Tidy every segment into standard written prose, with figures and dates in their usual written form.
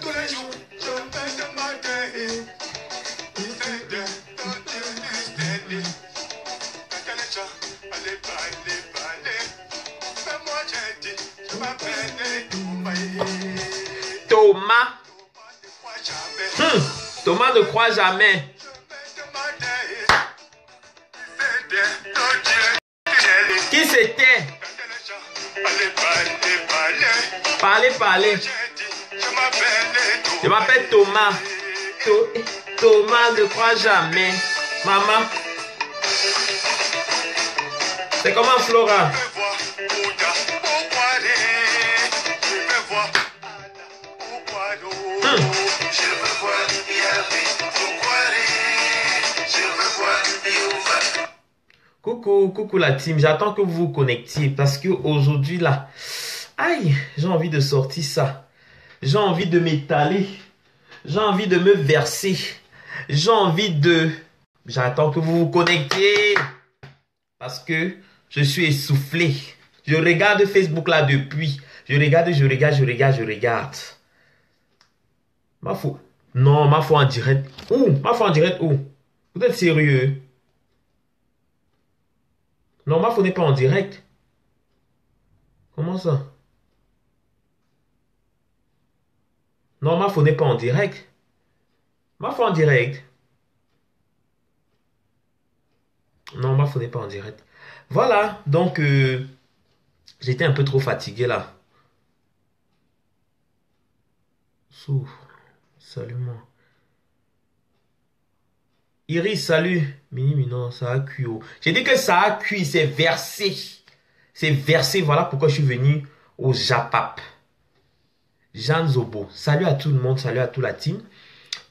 tous les jours, je me demandais. Thomas. Thomas ne croit jamais. Qui c'était? Parlez. Je m'appelle Thomas. Thomas ne croit jamais. Maman. C'est comment Flora? Coucou la team, j'attends que vous vous connectiez parce que aujourd'hui là, aïe, j'ai envie de sortir ça. J'ai envie de m'étaler. J'ai envie de me verser. J'ai envie de... J'attends que vous vous connectiez parce que je suis essoufflé. Je regarde Facebook là depuis. Je regarde. Ma foi. Non, ma foi en direct. Où? Ma foi en direct où? Vous êtes sérieux? Non, ma foi n'est pas en direct. Comment ça? Non, ma foi n'est pas en direct. Ma foi en direct. Non, ma foi n'est pas en direct. Voilà, donc j'étais un peu trop fatigué là. Souffle. Salut-moi. Iris, salut. Mini, non, ça a cuit. J'ai dit que ça a cuit, c'est versé. C'est versé, voilà pourquoi je suis venu au Japap. Jeanne Zobo. Salut à tout le monde, salut à toute la team.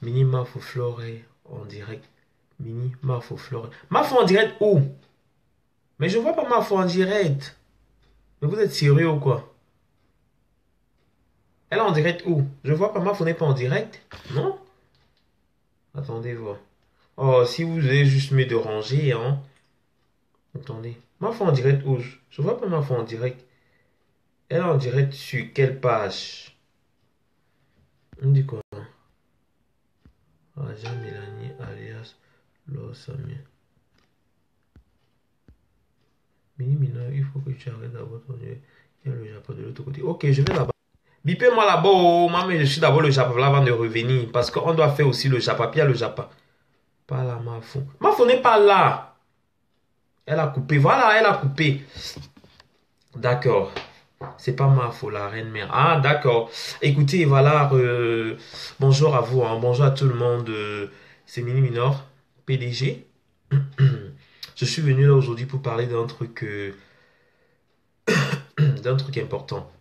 Mini, Mafo Flore en direct. Mini, Mafo Flore. Mafo en direct où? Mais je vois pas Mafo en direct. Mais vous êtes sérieux ou quoi? Elle est en direct où? Je vois pas Mafo n'est pas en direct. Non? Attendez voir. Oh, si vous allez juste me déranger, hein. Attendez. Ma foi en direct où? Je vois pas ma foi en direct. Elle est en direct sur quelle page? On dit quoi? Aja Mélanie alias Losamien. Mini, il faut que tu arrêtes d'abord ton dieu. Il y a le Japon de l'autre côté. Ok, je vais là-bas. Bipez-moi là-bas, oh, maman, je suis d'abord le Japon là avant de revenir. Parce qu'on doit faire aussi le Japon. Puis il y a le Japon. Pas là, ma foi. Ma foi n'est pas là. Elle a coupé. Voilà, elle a coupé. D'accord. C'est pas ma faute, la reine mère. Ah, d'accord. Écoutez, voilà. Bonjour à vous. Hein, bonjour à tout le monde. C'est Mini Minor, PDG. Je suis venu là aujourd'hui pour parler d'un truc, d'un truc important.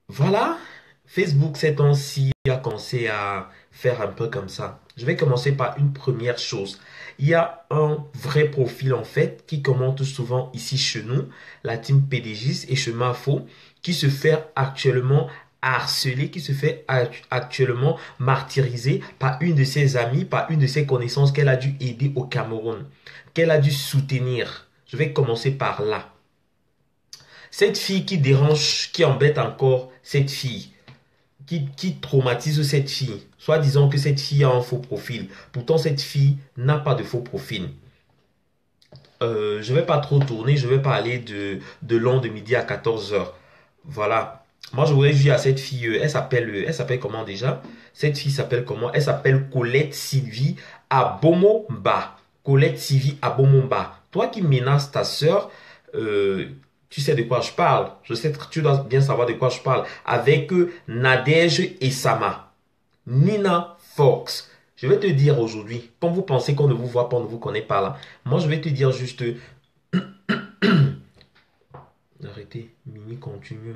Voilà. Facebook, ces temps-ci, a commencé à faire un peu comme ça. Je vais commencer par une première chose. Il y a un vrai profil en fait qui commente souvent ici chez nous, la team PDGis et chez Mafo, qui se fait actuellement harceler, qui se fait actuellement martyriser par une de ses amies, par une de ses connaissances qu'elle a dû aider au Cameroun, qu'elle a dû soutenir. Je vais commencer par là. Cette fille qui dérange, qui embête encore cette fille, qui traumatise cette fille, soit disant que cette fille a un faux profil. Pourtant, cette fille n'a pas de faux profil. Je ne vais pas trop tourner, je vais pas aller de long de midi à 14 h. Voilà. Moi, je voudrais dire à cette fille, elle s'appelle comment déjà? Cette fille s'appelle comment? Elle s'appelle Colette Sylvie Abomomba. Colette Sylvie Abomomba. Toi qui menaces ta sœur, tu sais de quoi je parle. Je sais que tu dois bien savoir de quoi je parle. Avec Nadège et Sama. Nina Fox. Je vais te dire aujourd'hui, comme vous pensez qu'on ne vous voit pas, on ne vous connaît pas là. Moi, je vais te dire juste... Arrêtez, Mini continue.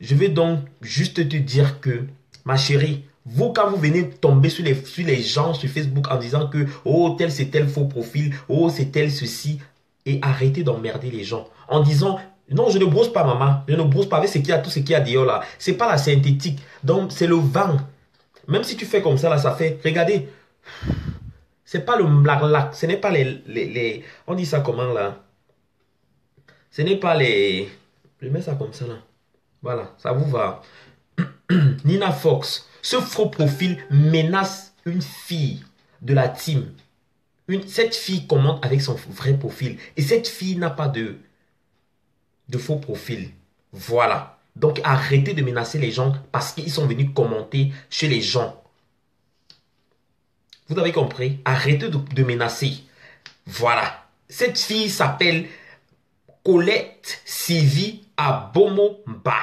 Je vais donc juste te dire que, ma chérie, vous, quand vous venez tomber sur les gens sur Facebook en disant que, oh, tel c'est tel faux profil, oh, c'est tel ceci, et arrêtez d'emmerder les gens. En disant... Non, je ne brosse pas, maman. Je ne brosse pas avec tout ce qu'il y a dehors là. C'est pas la synthétique. Donc, c'est le vent. Même si tu fais comme ça là, ça fait... Regardez. C'est pas le blacklac. Ce n'est pas les... On dit ça comment là? Ce n'est pas les... Je mets ça comme ça là. Voilà, ça vous va. Nina Fox, ce faux profil menace une fille de la team. Cette fille commente avec son vrai profil. Et cette fille n'a pas de faux profil. Voilà. Donc arrêtez de menacer les gens parce qu'ils sont venus commenter chez les gens. Vous avez compris? Arrêtez de menacer. Voilà. Cette fille s'appelle Colette Sylvie Abomomba.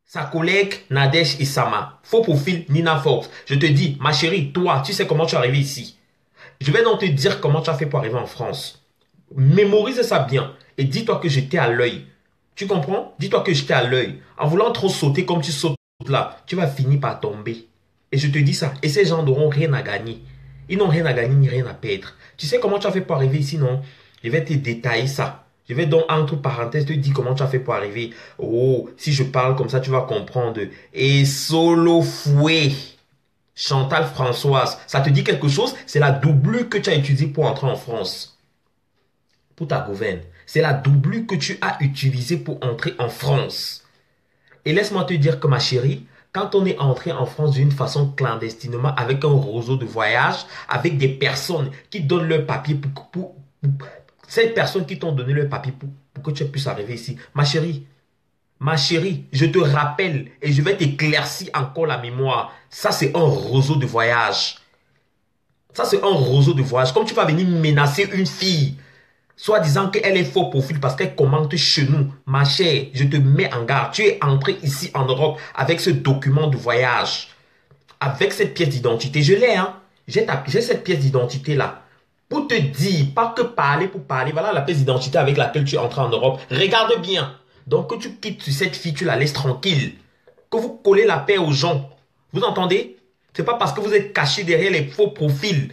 Sa collègue Nadège Isama. Faux profil Nina Fox. Je te dis, ma chérie, toi, tu sais comment tu es arrivé ici. Je vais donc te dire comment tu as fait pour arriver en France. Mémorise ça bien. Et dis-toi que j'étais à l'œil. Tu comprends? Dis-toi que j'étais à l'œil. En voulant trop sauter comme tu sautes là, tu vas finir par tomber. Et je te dis ça. Et ces gens n'auront rien à gagner. Ils n'ont rien à gagner ni rien à perdre. Tu sais comment tu as fait pour arriver ici, non? Je vais te détailler ça. Je vais donc, entre parenthèses, te dire comment tu as fait pour arriver. Oh, si je parle comme ça, tu vas comprendre. Et solo fouet. Chantal Françoise. Ça te dit quelque chose? C'est la doublure que tu as utilisée pour entrer en France. Pour ta gouverne. C'est la doublure que tu as utilisée pour entrer en France. Et laisse-moi te dire que ma chérie, quand on est entré en France d'une façon clandestinement, avec un réseau de voyage, avec des personnes qui donnent leur papier pour ces personnes qui t'ont donné leur papier pour que tu puisses arriver ici. Ma chérie, je te rappelle et je vais t'éclaircir encore la mémoire. Ça, c'est un réseau de voyage. Ça, c'est un réseau de voyage. Comme tu vas venir menacer une fille, soit disant qu'elle est faux profil parce qu'elle commente chez nous. Ma chère, je te mets en garde. Tu es entré ici en Europe avec ce document de voyage. Avec cette pièce d'identité. Je l'ai, hein. J'ai cette pièce d'identité là. Pour te dire, pas que parler pour parler. Voilà la pièce d'identité avec laquelle tu es entré en Europe. Regarde bien. Donc, que tu quittes cette fille, tu la laisses tranquille. Que vous collez la paix aux gens. Vous entendez? C'est pas parce que vous êtes caché derrière les faux profils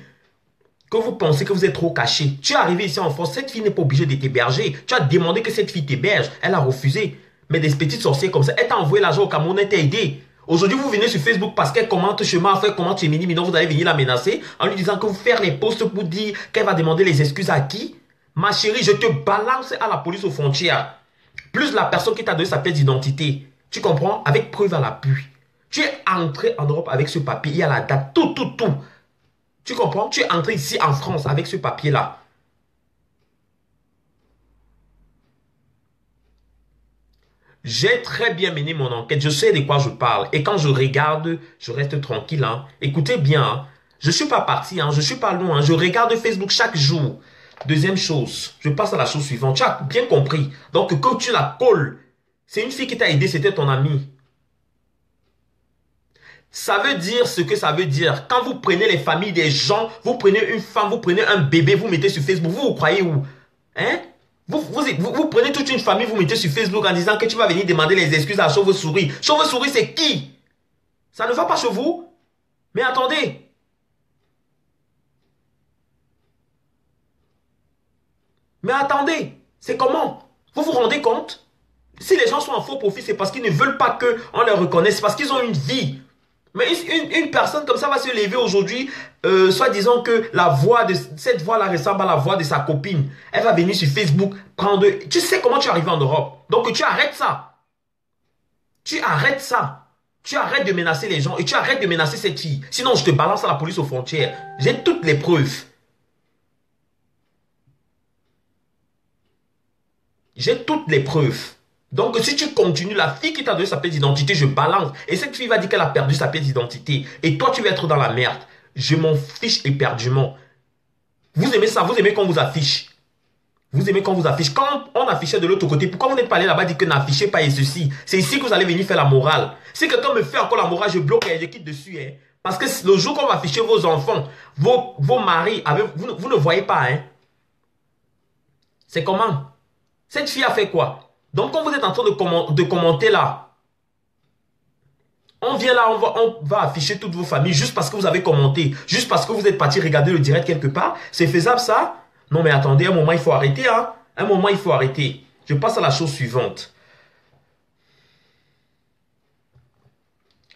que vous pensez que vous êtes trop caché. Tu es arrivé ici en France, cette fille n'est pas obligée de t'héberger. Tu as demandé que cette fille t'héberge. Elle a refusé. Mais des petites sorcières comme ça, elle t'a envoyé l'argent au Cameroun, elle t'a aidé. Aujourd'hui, vous venez sur Facebook parce qu'elle commente chemin, fait comment tu es mini, vous allez venir la menacer en lui disant que vous faire les posts pour dire qu'elle va demander les excuses à qui? Ma chérie, je te balance à la police aux frontières. Plus la personne qui t'a donné sa pièce d'identité. Tu comprends? Avec preuve à l'appui. Tu es entré en Europe avec ce papier, il y a la date, tout. Tu comprends? Tu es entré ici en France avec ce papier-là. J'ai très bien mené mon enquête. Je sais de quoi je parle. Et quand je regarde, je reste tranquille. Hein. Écoutez bien. Hein. Je ne suis pas parti. Hein. Je ne suis pas loin. Hein. Je regarde Facebook chaque jour. Deuxième chose. Je passe à la chose suivante. Tu as bien compris. Donc, quand tu la colles, c'est une fille qui t'a aidé. C'était ton amie. Ça veut dire ce que ça veut dire. Quand vous prenez les familles des gens, vous prenez une femme, vous prenez un bébé, vous mettez sur Facebook. Vous croyez où? Hein? Vous prenez toute une famille, vous mettez sur Facebook en disant que tu vas venir demander les excuses à Chauve-souris. Chauve-souris, c'est qui? Ça ne va pas chez vous? Mais attendez. Mais attendez. C'est comment? Vous vous rendez compte? Si les gens sont en faux profil, c'est parce qu'ils ne veulent pas qu'on les reconnaisse. C'est parce qu'ils ont une vie. Mais une personne comme ça va se lever aujourd'hui, soit disant que la voix de cette voix-là ressemble à la voix de sa copine. Elle va venir sur Facebook prendre... Tu sais comment tu es arrivé en Europe. Donc tu arrêtes ça. Tu arrêtes ça. Tu arrêtes de menacer les gens et tu arrêtes de menacer cette fille. Sinon, je te balance à la police aux frontières. J'ai toutes les preuves. J'ai toutes les preuves. Donc, si tu continues, la fille qui t'a donné sa pièce d'identité, je balance. Et cette fille va dire qu'elle a perdu sa pièce d'identité. Et toi, tu vas être dans la merde. Je m'en fiche éperdument. Vous aimez ça? Vous aimez qu'on vous affiche? Vous aimez qu'on vous affiche? Quand on affichait de l'autre côté, pourquoi vous n'êtes pas allé là-bas dire que n'affichez pas et ceci? C'est ici que vous allez venir faire la morale. Si quelqu'un me fait encore la morale, je bloque et je quitte dessus. Hein. Parce que le jour qu'on va afficher vos enfants, vos maris, vous ne voyez pas. Hein. C'est comment? Cette fille a fait quoi? Donc, quand vous êtes en train de commenter là, on vient là, on va afficher toutes vos familles juste parce que vous avez commenté, juste parce que vous êtes parti regarder le direct quelque part. C'est faisable ça? Non mais attendez, à un moment il faut arrêter. Hein? À un moment il faut arrêter. Je passe à la chose suivante.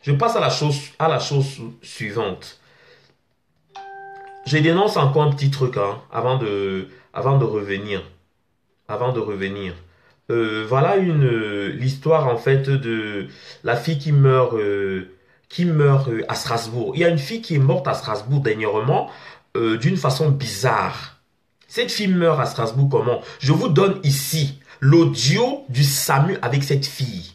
Je passe à la chose suivante. Je dénonce encore un petit truc hein, avant de revenir. Avant de revenir. Voilà l'histoire en fait de la fille qui meurt à Strasbourg. Il y a une fille qui est morte à Strasbourg dernièrement d'une façon bizarre. Cette fille meurt à Strasbourg comment? Je vous donne ici l'audio du SAMU avec cette fille.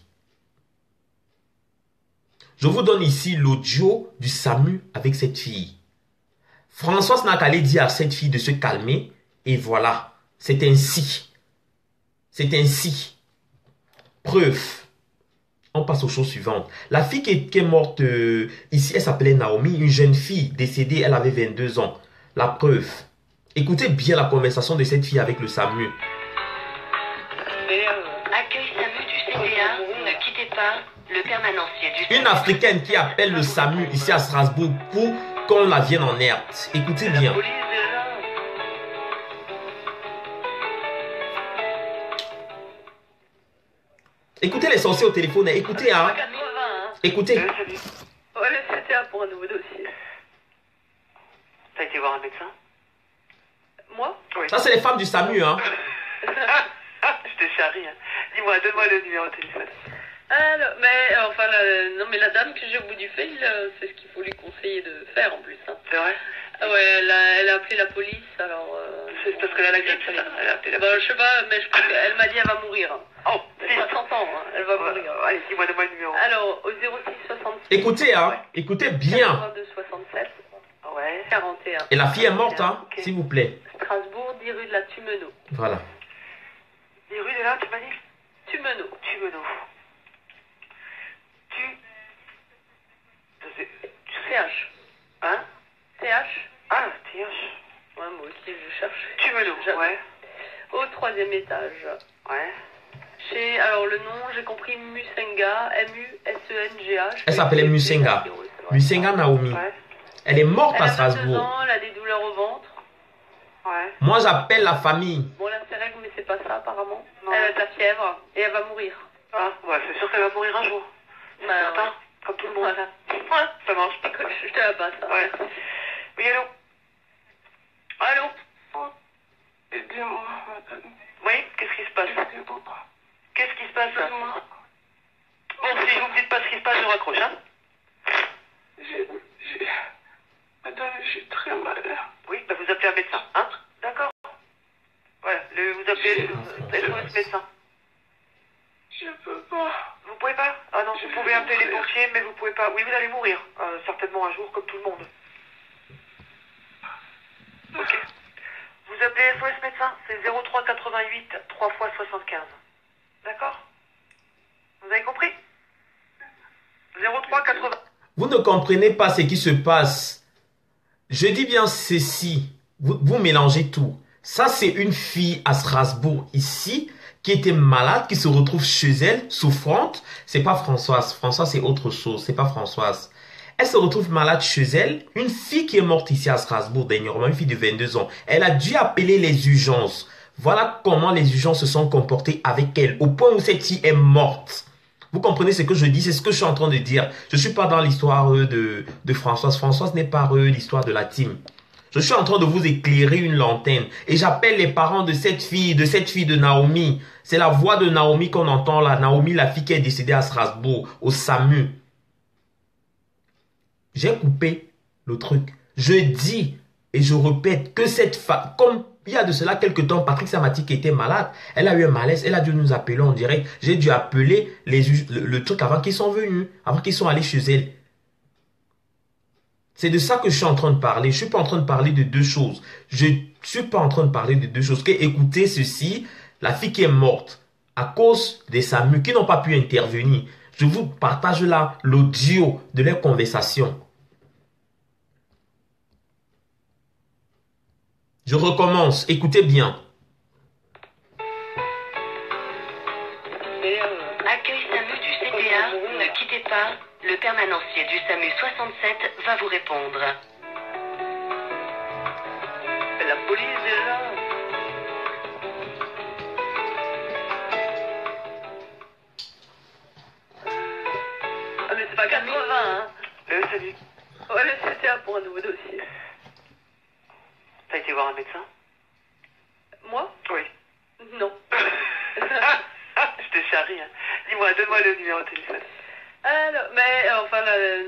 Je vous donne ici l'audio du SAMU avec cette fille. Françoise n'a qu'à aller dire à cette fille de se calmer et voilà, c'est ainsi. C'est ainsi. Preuve. On passe aux choses suivantes. La fille qui est morte ici, elle s'appelait Naomi, une jeune fille décédée, elle avait 22 ans. La preuve. Écoutez bien la conversation de cette fille avec le SAMU. Accueil SAMU du CTA, ne quittez pas le permanencier du SAMU. Une Africaine qui appelle le SAMU ici à Strasbourg pour qu'on la vienne en aide. Écoutez bien. Écoutez les sorciers au téléphone, écoutez hein. Écoutez. Ouais, le CTA pour un nouveau dossier. T'as été voir un médecin? Moi? Oui. Ça c'est les femmes du SAMU hein. Je te charrie, hein. Dis-moi, donne-moi le numéro de téléphone. Alors, mais enfin, non, mais la dame que j'ai au bout du fil, c'est ce qu'il faut lui conseiller de faire en plus. Hein. C'est vrai? Ah ouais, elle a appelé la police, alors... C'est parce qu'elle a la grippe, c'est ça? Elle a appelé la police. Bah, je sais pas, mais elle m'a dit elle va mourir. Oh, vite. Ça s'entend, hein, elle va mourir. Allez, dis-moi, donne-moi le numéro. Alors, au 06 66... Écoutez hein, écoutez bien. 82 67 Ouais. 41. Et la fille est morte hein, Ok. s'il vous plaît. Strasbourg, 10 rue de la Tumeno. Voilà. 10 rue de là, tu m'as dit? Tumeno. Tumeno. CH. Hein? CH. Ah, TH. Ouais, moi aussi, je cherche. Tumeno, ouais. Au 3e étage. Ouais. Alors le nom, j'ai compris Musenga, M-U-S-E-N-G-A. Elle s'appelait Musenga. Musenga Naomi. Ouais. Elle est morte Elle à a 22 Strasbourg. ans, elle a des douleurs au ventre. Ouais. Moi j'appelle la famille. Bon, là, c'est règle, mais c'est pas ça apparemment. Non. Elle a de la fièvre et elle va mourir. Ah, ouais, c'est sûr qu'elle va mourir un jour. C'est Bah, certain. ouais. Comme tout le monde. Voilà. Ouais, ça marche. Écoute, je te la passe. Hein. Ouais. Oui, allô? Allô? Aidez-moi, madame. Oui, qu'est-ce qui se passe? Aidez-moi. Qu'est-ce qui se passe? Aidez-moi. Bon, si vous me dites pas ce qui se passe, je raccroche, hein? Madame, j'ai très mal. Oui, bah vous appelez un médecin, hein? D'accord? Voilà, vous appelez SOS médecin. Je peux pas. Vous pouvez pas? Ah non, vous pouvez appeler les pompiers, mais vous pouvez pas. Oui, vous allez mourir. Certainement un jour, comme tout le monde. Ok. Vous appelez SOS médecin, c'est 03 88 3 fois 75. D'accord? Vous avez compris? 03 80. Vous ne comprenez pas ce qui se passe. Je dis bien ceci. Vous mélangez tout. Ça, c'est une fille à Strasbourg ici qui était malade, qui se retrouve chez elle, souffrante. C'est pas Françoise. Françoise, c'est autre chose. C'est pas Françoise. Elle se retrouve malade chez elle. Une fille qui est morte ici à Strasbourg dernièrement, une fille de 22 ans. Elle a dû appeler les urgences. Voilà comment les urgences se sont comportées avec elle, au point où cette fille est morte. Vous comprenez ce que je dis? C'est ce que je suis en train de dire. Je ne suis pas dans l'histoire de Françoise. Françoise n'est pas l'histoire de la team. Je suis en train de vous éclairer une lanterne. Et j'appelle les parents de cette fille de Naomi. C'est la voix de Naomi qu'on entend là. Naomi, la fille qui est décédée à Strasbourg, au SAMU. J'ai coupé le truc. Je dis et je répète que cette femme, comme il y a de cela quelques temps, Patrick Samati qui était malade, elle a eu un malaise, elle a dû nous appeler en direct. J'ai dû appeler le truc avant qu'ils sont venus, avant qu'ils sont allés chez elle. C'est de ça que je suis en train de parler. Je suis pas en train de parler de deux choses. Je suis pas en train de parler de deux choses. Écoutez ceci, la fille qui est morte à cause des SAMU qui n'ont pas pu intervenir. Je vous partage là l'audio de leur conversation. Je recommence. Écoutez bien. Accueil SAMU du CTA, ne quittez pas. Le permanencier du SAMU 67 va vous répondre. La police est là. Ah mais c'est pas 80 hein. Salut. Ouais, le CTA pour un nouveau dossier. T'as été voir un médecin? Moi? Oui. Non. te charrie. Hein. Dis-moi, donne-moi le numéro de téléphone. Alors, mais enfin,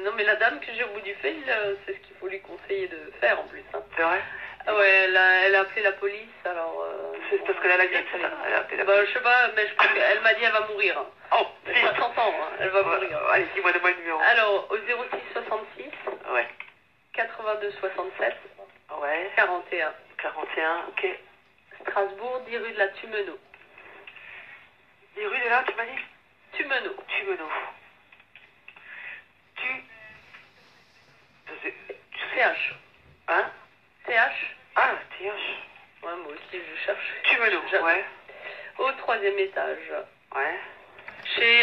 non, mais la dame que j'ai au bout du fil, c'est ce qu'il faut lui conseiller de faire en plus. Hein. C'est vrai? Ah ouais, elle a appelé la police, alors... c'est parce qu'elle a la grippe, c'est ça? Elle a appelé la bah, police. je sais pas, mais je crois qu'elle m'a dit elle va mourir. Oh, Elle vite. a 60 ans, hein, elle va mourir. Allez, dis-moi, donne-moi le numéro. Alors, au 06 66 Ouais. 82 67 Ouais. 41. 41, ok. Strasbourg, 10 rue de la Tumeno. 10 rue de là, tu m'as dit? Tumeno. Tumeno. CH. Hein? CH. Ah, TH. Ouais, moi aussi, je cherche. Tumeno, ouais. Au 3e étage. Ouais.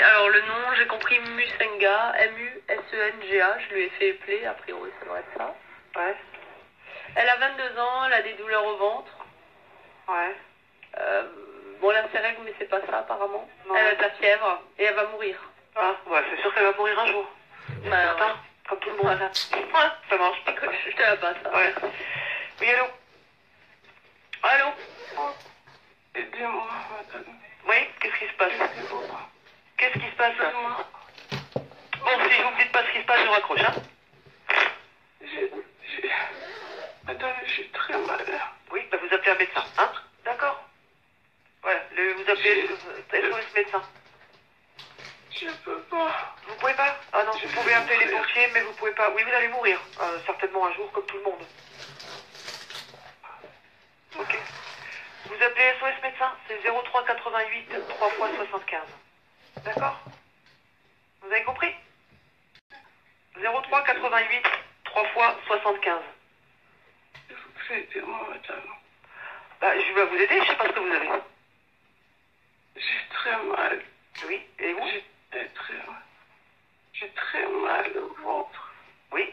Alors le nom, j'ai compris Musenga, M-U-S-E-N-G-A, je lui ai fait épeler, a priori ça doit être ça. Ouais. Elle a 22 ans, elle a des douleurs au ventre. Ouais. Bon, elle a ses règles, mais c'est pas ça apparemment. Non. Elle a de la fièvre et elle va mourir. Ah, ouais, c'est sûr qu'elle va mourir un jour. Bah, Certain, ouais. comme tout le monde. Voilà. Ouais, ça marche. Écoute, je te la passe. Hein. Ouais. Oui, allô? Allô? Aidez-moi, madame. Oui, qu'est-ce qui se passe? Aidez-moi. Qu'est-ce qui se passe? Aidez-moi. Bon, si vous me dites pas ce qui se passe, je raccroche, hein? Madame, je suis très malade. Oui, bah vous appelez un médecin, hein? D'accord? Voilà, vous appelez SOS médecin. Je peux pas. Vous pouvez pas? Ah non, vous pouvez appeler les pompiers, mais vous pouvez pas. Oui, vous allez mourir, certainement un jour, comme tout le monde. Ok. Vous appelez SOS médecin, c'est 03 88 3 fois 75. D'accord? Vous avez compris? 03 88 3 fois 75. Il faut que vous aidez-moi, madame. Bah, je vais vous aider, je sais pas ce que vous avez. J'ai très mal. Oui, et vous? J'ai très mal au ventre. Oui.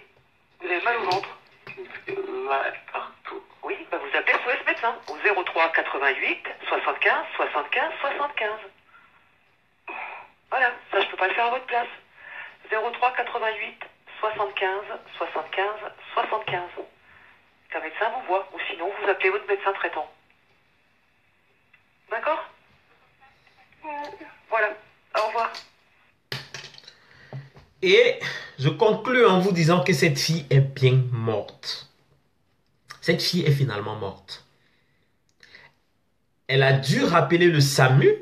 Vous avez mal au ventre? Il me fait mal partout. Oui, bah vous appelez SOS médecin au 03 88 75 75 75. Voilà, ça je peux pas le faire à votre place. 03 88 75 75 75. Qu'un médecin vous voit, ou sinon vous appelez votre médecin traitant. D'accord? Voilà, au revoir. Et je conclue en vous disant que cette fille est bien morte. Cette fille est finalement morte. Elle a dû rappeler le SAMU.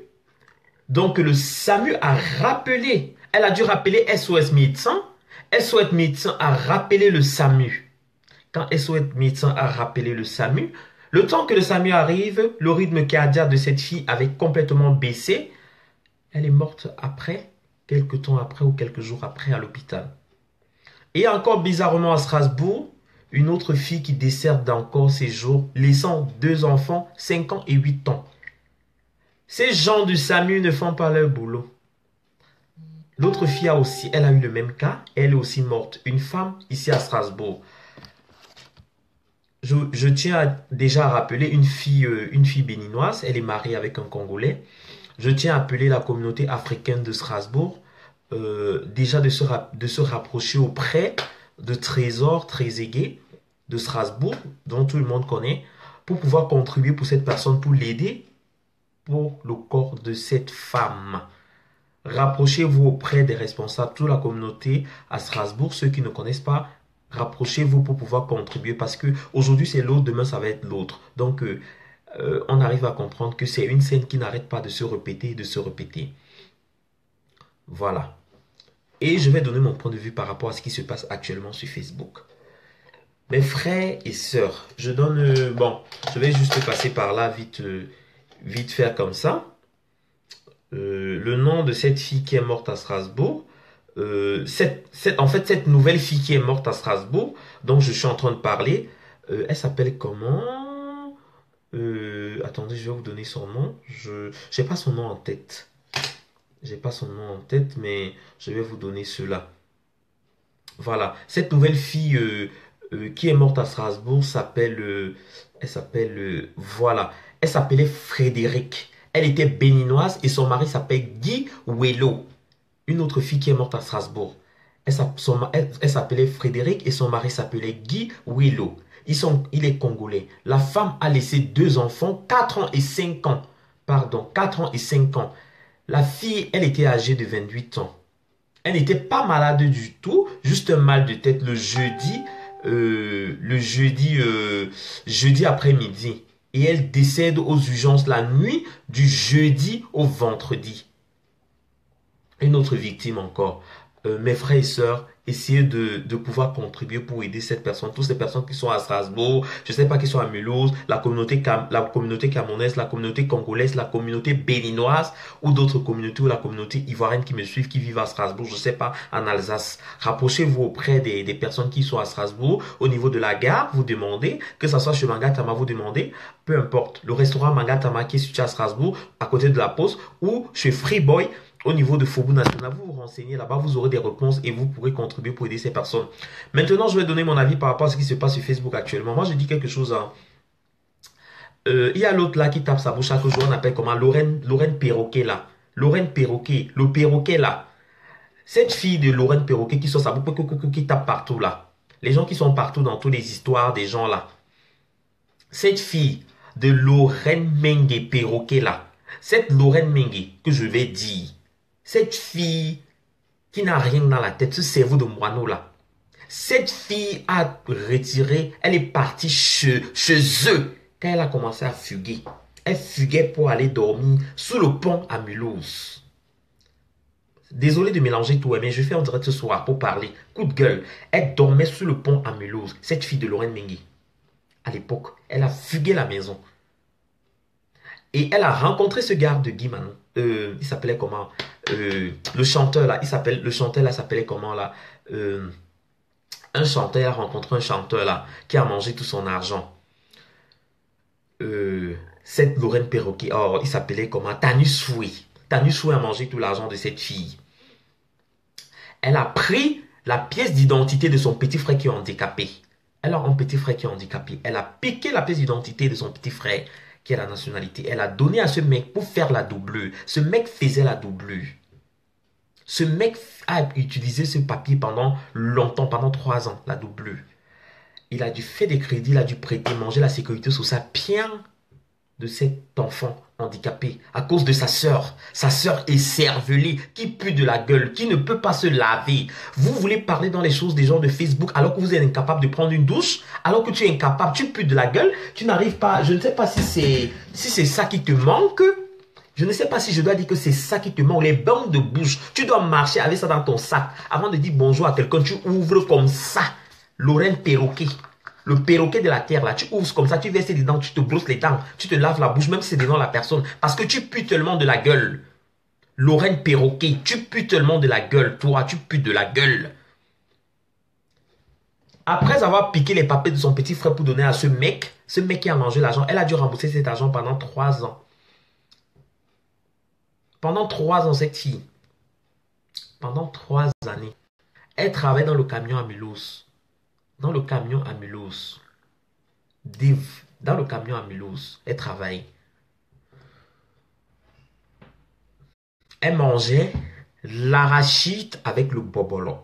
Donc le SAMU a rappelé. Elle a dû rappeler SOS médecin. SOS médecin a rappelé le SAMU. Quand SOS médecin a rappelé le SAMU, le temps que le SAMU arrive, le rythme cardiaque de cette fille avait complètement baissé. Elle est morte après, quelques temps après ou quelques jours après à l'hôpital. Et encore bizarrement à Strasbourg, une autre fille qui décède d'encore ses jours, laissant 2 enfants, 5 ans et 8 ans. Ces gens du SAMU ne font pas leur boulot. L'autre fille elle a eu le même cas, elle est aussi morte. Une femme ici à Strasbourg. Je tiens déjà à rappeler une fille béninoise, elle est mariée avec un Congolais. Je tiens à appeler la communauté africaine de Strasbourg déjà de se rapprocher auprès de Trésor Trezeguet de Strasbourg, dont tout le monde connaît, pour pouvoir contribuer pour cette personne, pour l'aider pour le corps de cette femme. Rapprochez-vous auprès des responsables, toute la communauté à Strasbourg, ceux qui ne connaissent pas, rapprochez-vous pour pouvoir contribuer parce que aujourd'hui c'est l'autre, demain ça va être l'autre. Donc on arrive à comprendre que c'est une scène qui n'arrête pas de se répéter et de se répéter. Voilà. Et je vais donner mon point de vue par rapport à ce qui se passe actuellement sur Facebook. Mes frères et sœurs, je donne... bon, je vais juste passer par là vite faire comme ça. Le nom de cette fille qui est morte à Strasbourg. En fait, cette nouvelle fille qui est morte à Strasbourg, dont je suis en train de parler, elle s'appelle comment? Attendez, je vais vous donner son nom. Je n'ai pas son nom en tête. J'ai pas son nom en tête, mais je vais vous donner cela. Voilà. Cette nouvelle fille qui est morte à Strasbourg s'appelle... voilà. Elle s'appelait Frédéric. Elle était béninoise et son mari s'appelle Guy Wello. Une autre fille qui est morte à Strasbourg. Elle s'appelait Frédéric et son mari s'appelait Guy Wello. Il est congolais. La femme a laissé 2 enfants, 4 ans et 5 ans. Pardon, 4 ans et 5 ans. La fille, elle était âgée de 28 ans. Elle n'était pas malade du tout, juste un mal de tête jeudi après-midi. Et elle décède aux urgences la nuit du jeudi au vendredi. Une autre victime encore. Mes frères et sœurs, essayez de pouvoir contribuer pour aider cette personne. Toutes ces personnes qui sont à Strasbourg, je ne sais pas qui sont à Mulhouse, la communauté camerounaise, la communauté congolaise, la communauté béninoise ou d'autres communautés ou la communauté ivoirienne qui me suivent, qui vivent à Strasbourg, je ne sais pas, en Alsace. Rapprochez-vous auprès des personnes qui sont à Strasbourg. Au niveau de la gare, vous demandez, que ce soit chez Mangatama, vous demandez, peu importe, le restaurant Mangatama qui est situé à Strasbourg, à côté de la Poste, ou chez Freeboy, au niveau de Faubourg National, vous vous renseignez là-bas, vous aurez des réponses et vous pourrez contribuer pour aider ces personnes. Maintenant, je vais donner mon avis par rapport à ce qui se passe sur Facebook actuellement. Moi, je dis quelque chose. Il y a l'autre là qui tape sa bouche chaque jour, on appelle comment Lorraine Perroquet là. Lorraine Perroquet, le perroquet là. Cette fille de Lorraine Perroquet qui sort sa bouche, qui tape partout là. Les gens qui sont partout dans toutes les histoires des gens là. Cette fille de Lorraine Mengue Perroquet là. Cette Lorraine Mengue que je vais dire. Cette fille qui n'a rien dans la tête, ce cerveau de moineau là. Cette fille a retiré, elle est partie chez eux quand elle a commencé à fuguer. Elle fuguait pour aller dormir sous le pont à Mulhouse. Désolé de mélanger tout, mais je fais en direct ce soir pour parler. Coup de gueule. Elle dormait sous le pont à Mulhouse. Cette fille de Lorraine Mengue. À l'époque, elle a fugué la maison. Et elle a rencontré ce gars de Guy Manon. Il s'appelait comment le chanteur là, s'appelait comment là un chanteur, il a rencontré un chanteur là qui a mangé tout son argent. Cette Lorraine Perroquet, il s'appelait comment Tanus Foué. Tanus Foué a mangé tout l'argent de cette fille. Elle a pris la pièce d'identité de son petit frère qui est handicapé. Elle a un petit frère qui est handicapé. Elle a piqué la pièce d'identité de son petit frère qui a la nationalité. Elle a donné à ce mec pour faire la doublure. Ce mec faisait la doublure. Ce mec a utilisé ce papier pendant longtemps, pendant 3 ans, la doublure. Il a dû faire des crédits, il a dû prêter, manger la sécurité sociale bien de cet enfant handicapé à cause de sa sœur. Sa sœur écervelée, qui pue de la gueule, qui ne peut pas se laver. Vous voulez parler dans les choses des gens de Facebook alors que vous êtes incapable de prendre une douche, alors que tu es incapable, tu pues de la gueule, tu n'arrives pas, je ne sais pas si c'est ça qui te manque. Je ne sais pas si je dois dire que c'est ça qui te manque, les bandes de bouche. Tu dois marcher avec ça dans ton sac. Avant de dire bonjour à quelqu'un, tu ouvres comme ça. Lorraine Perroquet. Le perroquet de la terre, là, tu ouvres comme ça, tu verses les dents, tu te brosses les dents, tu te laves la bouche, même si c'est devant la personne. Parce que tu pues tellement de la gueule. Lorraine Perroquet, tu pues tellement de la gueule. Toi, tu pues de la gueule. Après avoir piqué les papiers de son petit frère pour donner à ce mec qui a mangé l'argent, elle a dû rembourser cet argent pendant 3 ans. Pendant 3 ans, cette fille, pendant 3 années, elle travaille dans le camion à Mulhouse. Dans le camion à Mulhouse. Dans le camion à Mulhouse, elle travaille. Elle mangeait l'arachide avec le bobolo.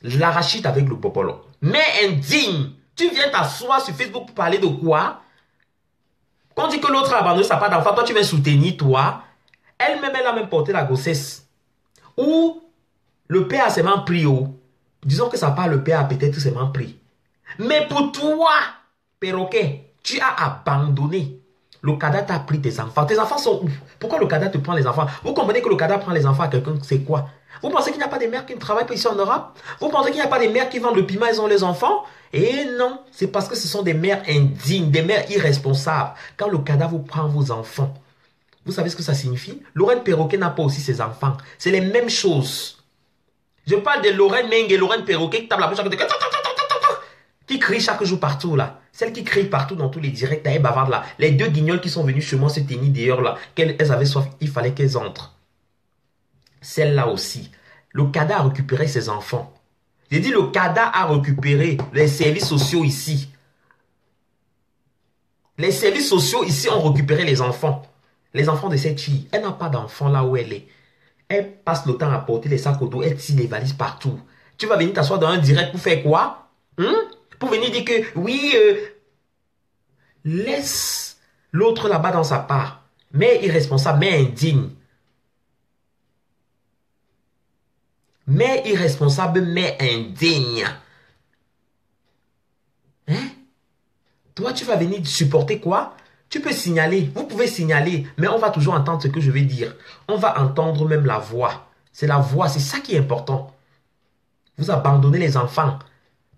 L'arachide avec le bobolo. Mais indigne, tu viens t'asseoir sur Facebook pour parler de quoi? Quand on dit que l'autre a abandonné sa part d'enfant, toi tu viens soutenir toi. Elle-même, elle a même porté la grossesse. Ou le père a seulement pris haut. Disons que ça part, le père a peut-être seulement pris. Mais pour toi, perroquet, tu as abandonné. Le cadavre t'a pris tes enfants. Tes enfants sont où? Pourquoi le cadavre te prend les enfants? Vous comprenez que le cadavre prend les enfants à quelqu'un, c'est quoi? Vous pensez qu'il n'y a pas des mères qui ne travaillent pas ici en Europe? Vous pensez qu'il n'y a pas des mères qui vendent le piment, elles ont les enfants? Et non, c'est parce que ce sont des mères indignes, des mères irresponsables. Quand le cadavre prend vos enfants, vous savez ce que ça signifie? Lorraine Perroquet n'a pas aussi ses enfants. C'est les mêmes choses. Je parle de Lorraine Mengue et Lorraine Perroquet qui tape la bouche à côté, qui crie chaque jour partout là. Celle qui crie partout dans tous les directs, elle bavarde là. Les 2 guignols qui sont venus chez moi se tenir d'ailleurs là. Elles avaient soif, il fallait qu'elles entrent. Celle-là aussi. Le CADA a récupéré ses enfants. J'ai dit le CADA a récupéré les services sociaux ici. Les services sociaux ici ont récupéré les enfants. Les enfants de cette fille. Elle n'a pas d'enfant là où elle est. Elle passe le temps à porter les sacs au dos. Elle tire les valises partout. Tu vas venir t'asseoir dans un direct pour faire quoi? Pour venir dire que oui, laisse l'autre là-bas dans sa part. Mais irresponsable, mais indigne. Mère irresponsable, mère indigne. Hein? Toi, tu vas venir supporter quoi? Tu peux signaler, vous pouvez signaler, mais on va toujours entendre ce que je vais dire. On va entendre même la voix. C'est la voix, c'est ça qui est important. Vous abandonnez les enfants.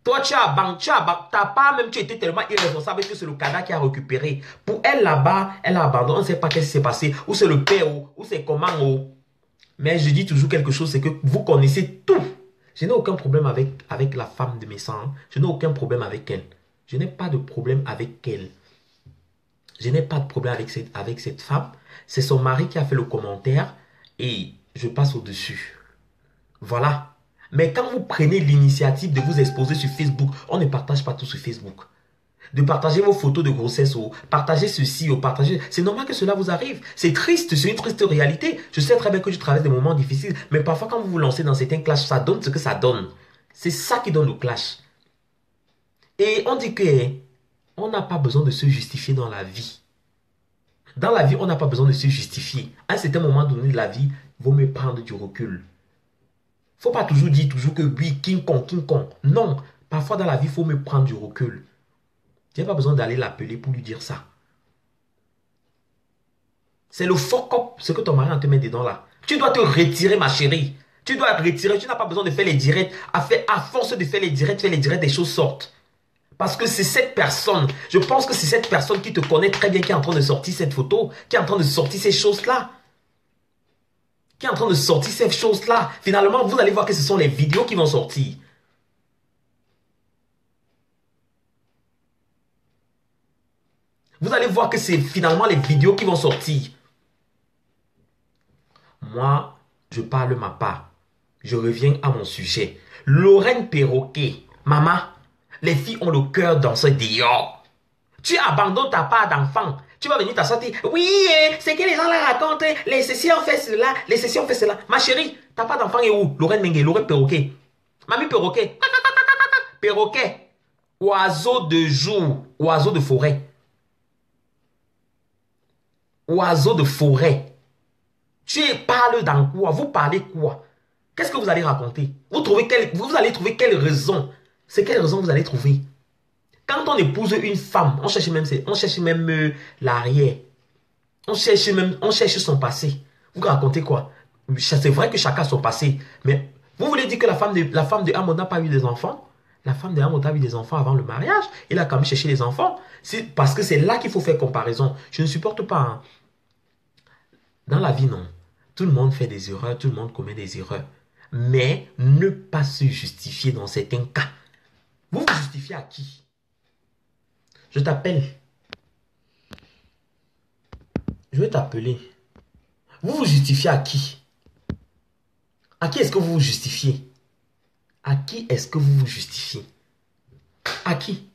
Toi, ta part même, tu étais tellement irresponsable que c'est le cadavre qui a récupéré. Pour elle là-bas, elle a abandonné, on ne sait pas qu'est-ce qui s'est passé. Ou c'est le père, ou c'est comment. Mais je dis toujours quelque chose, c'est que vous connaissez tout. Je n'ai aucun problème avec la femme de mes sangs. Hein. Je n'ai aucun problème avec elle. Je n'ai pas de problème avec elle. Je n'ai pas de problème avec cette femme. C'est son mari qui a fait le commentaire et je passe au-dessus. Voilà. Mais quand vous prenez l'initiative de vous exposer sur Facebook, on ne partage pas tout sur Facebook. De partager vos photos de grossesse ou partager ceci ou partager... C'est normal que cela vous arrive. C'est triste, c'est une triste réalité. Je sais très bien que je traverse des moments difficiles, mais parfois quand vous vous lancez dans certains clashs, ça donne ce que ça donne. C'est ça qui donne le clash. Et on dit que on n'a pas besoin de se justifier dans la vie. Dans la vie, on n'a pas besoin de se justifier. À un certain moment donné de la vie, il vaut mieux prendre du recul. Faut pas toujours dire que oui, King Kong, King Kong. Non, parfois dans la vie, il faut mieux prendre du recul. Tu n'as pas besoin d'aller l'appeler pour lui dire ça. C'est le fuck up, ce que ton mari en te met dedans là. Tu dois te retirer, ma chérie. Tu dois te retirer. Tu n'as pas besoin de faire les directs. À force de faire les directs, des choses sortent. Parce que c'est cette personne, je pense que c'est cette personne qui te connaît très bien qui est en train de sortir cette photo, qui est en train de sortir ces choses-là. Qui est en train de sortir ces choses-là. Finalement, vous allez voir que ce sont les vidéos qui vont sortir. Vous allez voir que c'est finalement les vidéos qui vont sortir. Moi, je parle ma part. Je reviens à mon sujet. Lorraine Perroquet, maman, les filles ont le cœur dans ce dehors. Tu abandonnes ta part d'enfant. Tu vas venir t'asseoir. Oui, c'est que les gens là racontent. Les sessions ont fait cela. Les sessions ont fait cela. Ma chérie, ta part d'enfant est où? Lorraine Mengue, Lorraine Perroquet. Mamie Perroquet. Perroquet. Oiseau de jour. Oiseau de forêt. Oiseau de forêt. Tu parles dans quoi? Vous parlez quoi? Qu'est-ce que vous allez raconter? Vous allez trouver quelle raison? C'est quelle raison vous allez trouver? Quand on épouse une femme, on cherche même l'arrière. On cherche son passé. Vous racontez quoi? C'est vrai que chacun a son passé. Mais vous voulez dire que la femme de Amos n'a pas eu des enfants? La femme de Amos a eu des enfants avant le mariage. Il a quand même cherché les enfants. Parce que c'est là qu'il faut faire comparaison. Je ne supporte pas. Hein. Dans la vie, non. Tout le monde fait des erreurs. Tout le monde commet des erreurs. Mais ne pas se justifier dans certains cas. Vous vous justifiez à qui? Je t'appelle. Je vais t'appeler. Vous vous justifiez à qui? À qui est-ce que vous vous justifiez? À qui est-ce que vous vous justifiez? À qui?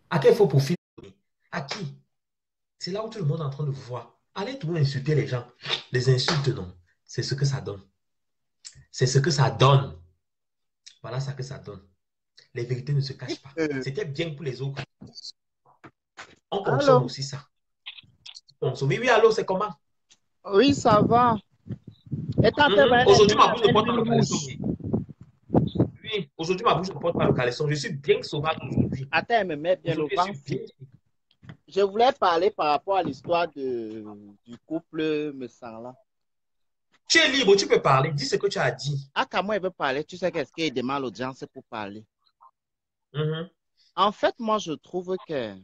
À quel faux profil? À qui? C'est là où tout le monde est en train de vous voir. Allez tout insulter les gens. Les insultes, non. C'est ce que ça donne. C'est ce que ça donne. Voilà ce que ça donne. Les vérités ne se cachent pas. C'était bien pour les autres. On consomme aussi ça. Oui, allô, c'est comment? Oui, ça va. Aujourd'hui, ma bouche ne porte pas le caleçon. Oui, aujourd'hui, ma bouche ne porte pas le caleçon. Je suis bien sauvage aujourd'hui. Attends, elle me met bien le vent. Je voulais parler par rapport à l'histoire du couple Messang-là. Tu es libre, tu peux parler. Dis ce que tu as dit. Ah, quand moi, elle veut parler, tu sais qu'est-ce qu'il demande l'audience pour parler. Mm-hmm. En fait, moi, je trouve que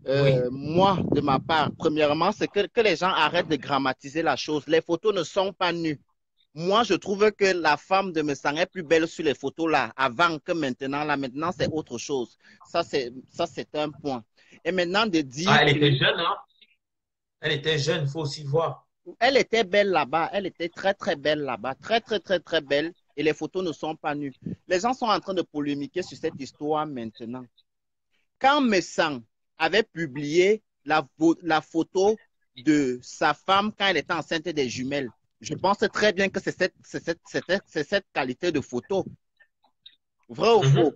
Oui. moi, de ma part, premièrement, c'est que les gens arrêtent de grammatiser la chose. Les photos ne sont pas nues. Moi, je trouve que la femme de Messang est plus belle sur les photos là, avant que maintenant. Là, maintenant, c'est autre chose. Ça, c'est un point. Et maintenant, de dire... Ah, elle était jeune, hein? Elle était jeune, il faut aussi voir. Elle était belle là-bas. Elle était très, très belle là-bas. Très, très, très, très belle. Et les photos ne sont pas nues. Les gens sont en train de polémiquer sur cette histoire maintenant. Quand Messang avait publié la photo de sa femme quand elle était enceinte des jumelles, je pense très bien que c'est cette qualité de photo. Vrai ou faux?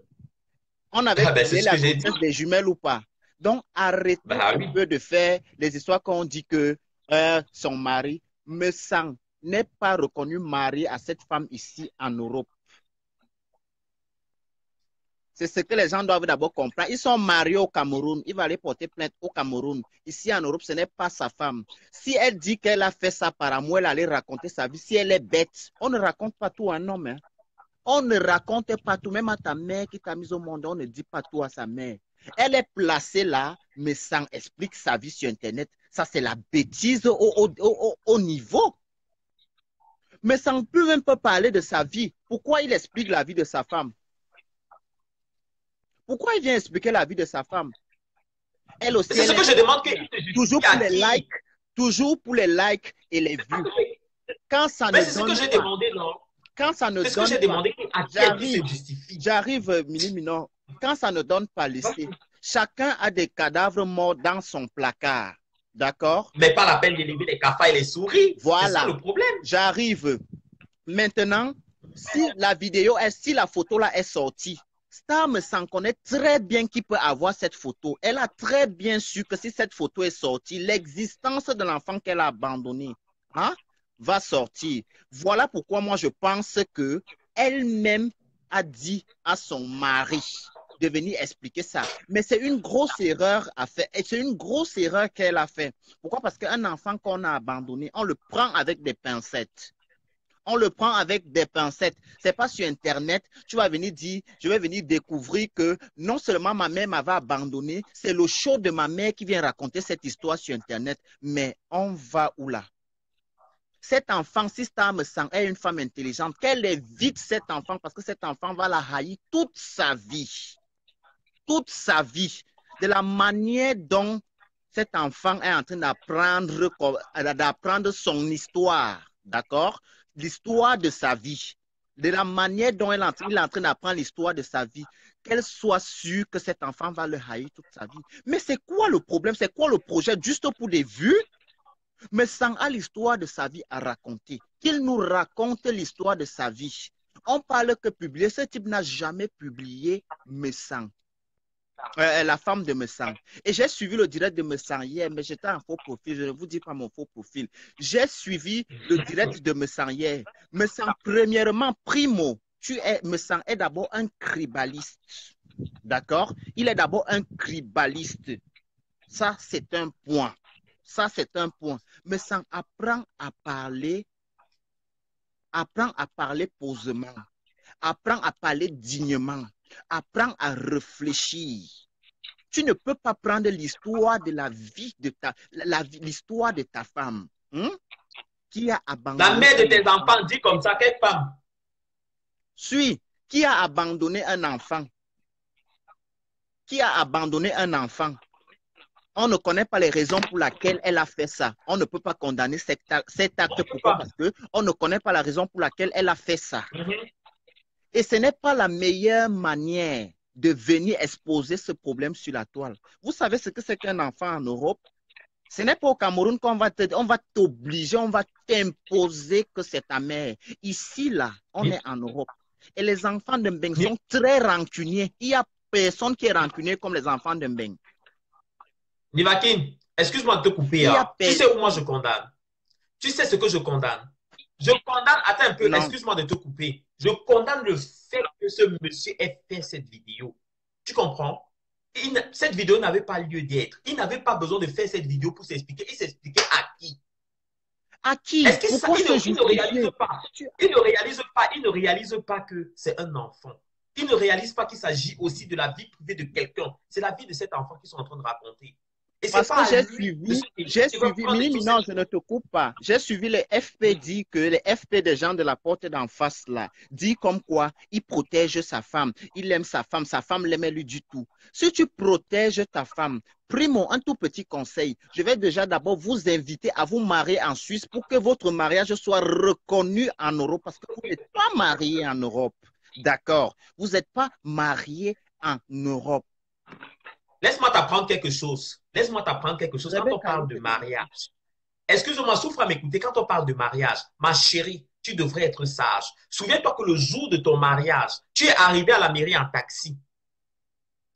On avait publié la grossesse des jumelles ou pas? Donc, arrêtez un peu de faire les histoires qu'on dit que son mari Messang n'est pas reconnu marié à cette femme ici en Europe. C'est ce que les gens doivent d'abord comprendre. Ils sont mariés au Cameroun. Il va aller porter plainte au Cameroun. Ici en Europe, ce n'est pas sa femme. Si elle dit qu'elle a fait ça par amour, elle allait raconter sa vie. Si elle est bête, on ne raconte pas tout à un homme. Hein. On ne raconte pas tout. Même à ta mère qui t'a mis au monde, on ne dit pas tout à sa mère. Elle est placée là, mais sans explique sa vie sur Internet. Ça, c'est la bêtise au niveau. Mais ça ne peut même pas parler de sa vie. Pourquoi il explique la vie de sa femme? Pourquoi il vient expliquer la vie de sa femme? Elle aussi. C'est ce que je demande qu'il te justifie. Toujours pour les likes, toujours pour les likes et les vues. Quand ça mais ne c'est ce donne que j'ai pas, demandé, non? quand ça ne C'est ce donne que j'ai pas, demandé à qui se justifie. J'arrive, Mini Minon. Quand ça ne donne pas, laissez. Chacun a des cadavres morts dans son placard. D'accord? Mais pas la peine d'élever les cafards et les souris. Voilà. C'est ça le problème. J'arrive. Maintenant, si la vidéo, si la photo là est sortie, Star me s'en connaît très bien qui peut avoir cette photo. Elle a très bien su que si cette photo est sortie, l'existence de l'enfant qu'elle a abandonné va sortir. Voilà pourquoi moi je pense que elle-même a dit à son mari de venir expliquer ça. Mais c'est une grosse erreur à faire. Et c'est une grosse erreur qu'elle a fait. Pourquoi? Parce qu'un enfant qu'on a abandonné, on le prend avec des pincettes. On le prend avec des pincettes. C'est pas sur Internet. Tu vas venir dire, je vais venir découvrir que non seulement ma mère m'avait abandonné, c'est le show de ma mère qui vient raconter cette histoire sur Internet. Mais on va où là? Cet enfant, si Star me sent est une femme intelligente, qu'elle évite cet enfant parce que cet enfant va la haïr toute sa vie. Toute sa vie. De la manière dont cet enfant est en train d'apprendre son histoire. D'accord? L'histoire de sa vie, de la manière dont il est en train d'apprendre l'histoire de sa vie, qu'elle soit sûre que cet enfant va le haïr toute sa vie. Mais c'est quoi le problème? C'est quoi le projet? Juste pour des vues? Mais sans à l'histoire de sa vie à raconter. Qu'il nous raconte l'histoire de sa vie. On parle que publier. Ce type n'a jamais publié Messang. La femme de Messang. Et j'ai suivi le direct de Messang hier, mais j'étais en faux profil. Je ne vous dis pas mon faux profil. J'ai suivi le direct de Messang hier. Messang, premièrement, primo, Messang est d'abord un cribaliste. D'accord? Il est d'abord un cribaliste. Ça, c'est un point. Ça, c'est un point. Messang apprend à parler posément. Apprend à parler dignement. Apprends à réfléchir. Tu ne peux pas prendre l'histoire de la vie de l'histoire de ta femme qui a abandonné. La mère de tes enfants dit comme ça, quelle femme? Qui a abandonné un enfant? Qui a abandonné un enfant? On ne connaît pas les raisons pour lesquelles elle a fait ça. On ne peut pas condamner cet acte. Pourquoi? Parce qu'on ne connaît pas la raison pour laquelle elle a fait ça. Et ce n'est pas la meilleure manière de venir exposer ce problème sur la toile. Vous savez ce que c'est qu'un enfant en Europe? Ce n'est pas au Cameroun qu'on va t'obliger, on va t'imposer que c'est ta mère. Ici, là, on est en Europe. Et les enfants de Mbeng sont très rancuniers. Il n'y a personne qui est rancunier comme les enfants de Mbeng. Nivakin, excuse-moi de te couper. Tu sais où moi je condamne? Tu sais ce que je condamne? Je condamne, attends un peu, excuse-moi de te couper. Je condamne le fait que ce monsieur ait fait cette vidéo. Tu comprends? Cette vidéo n'avait pas lieu d'être. Il n'avait pas besoin de faire cette vidéo pour s'expliquer. Il s'expliquait à qui? À qui? Est-ce qu'il ne réalise pas? Il ne réalise pas que c'est un enfant. Il ne réalise pas qu'il s'agit aussi de la vie privée de quelqu'un. C'est la vie de cet enfant qu'ils sont en train de raconter. Et parce que j'ai suivi, non, je ne te coupe pas. J'ai suivi les FP dit que les FP des gens de la porte d'en face là, dit comme quoi il protège sa femme, il aime sa femme l'aimait lui du tout. Si tu protèges ta femme, primo, un tout petit conseil, je vais déjà d'abord vous inviter à vous marier en Suisse pour que votre mariage soit reconnu en Europe parce que vous n'êtes pas marié en Europe. D'accord? Vous n'êtes pas marié en Europe. Laisse-moi t'apprendre quelque chose. Quand on parle de mariage. Excuse-moi, souffre à m'écouter. Quand on parle de mariage, ma chérie, tu devrais être sage. Souviens-toi que le jour de ton mariage, tu es arrivé à la mairie en taxi.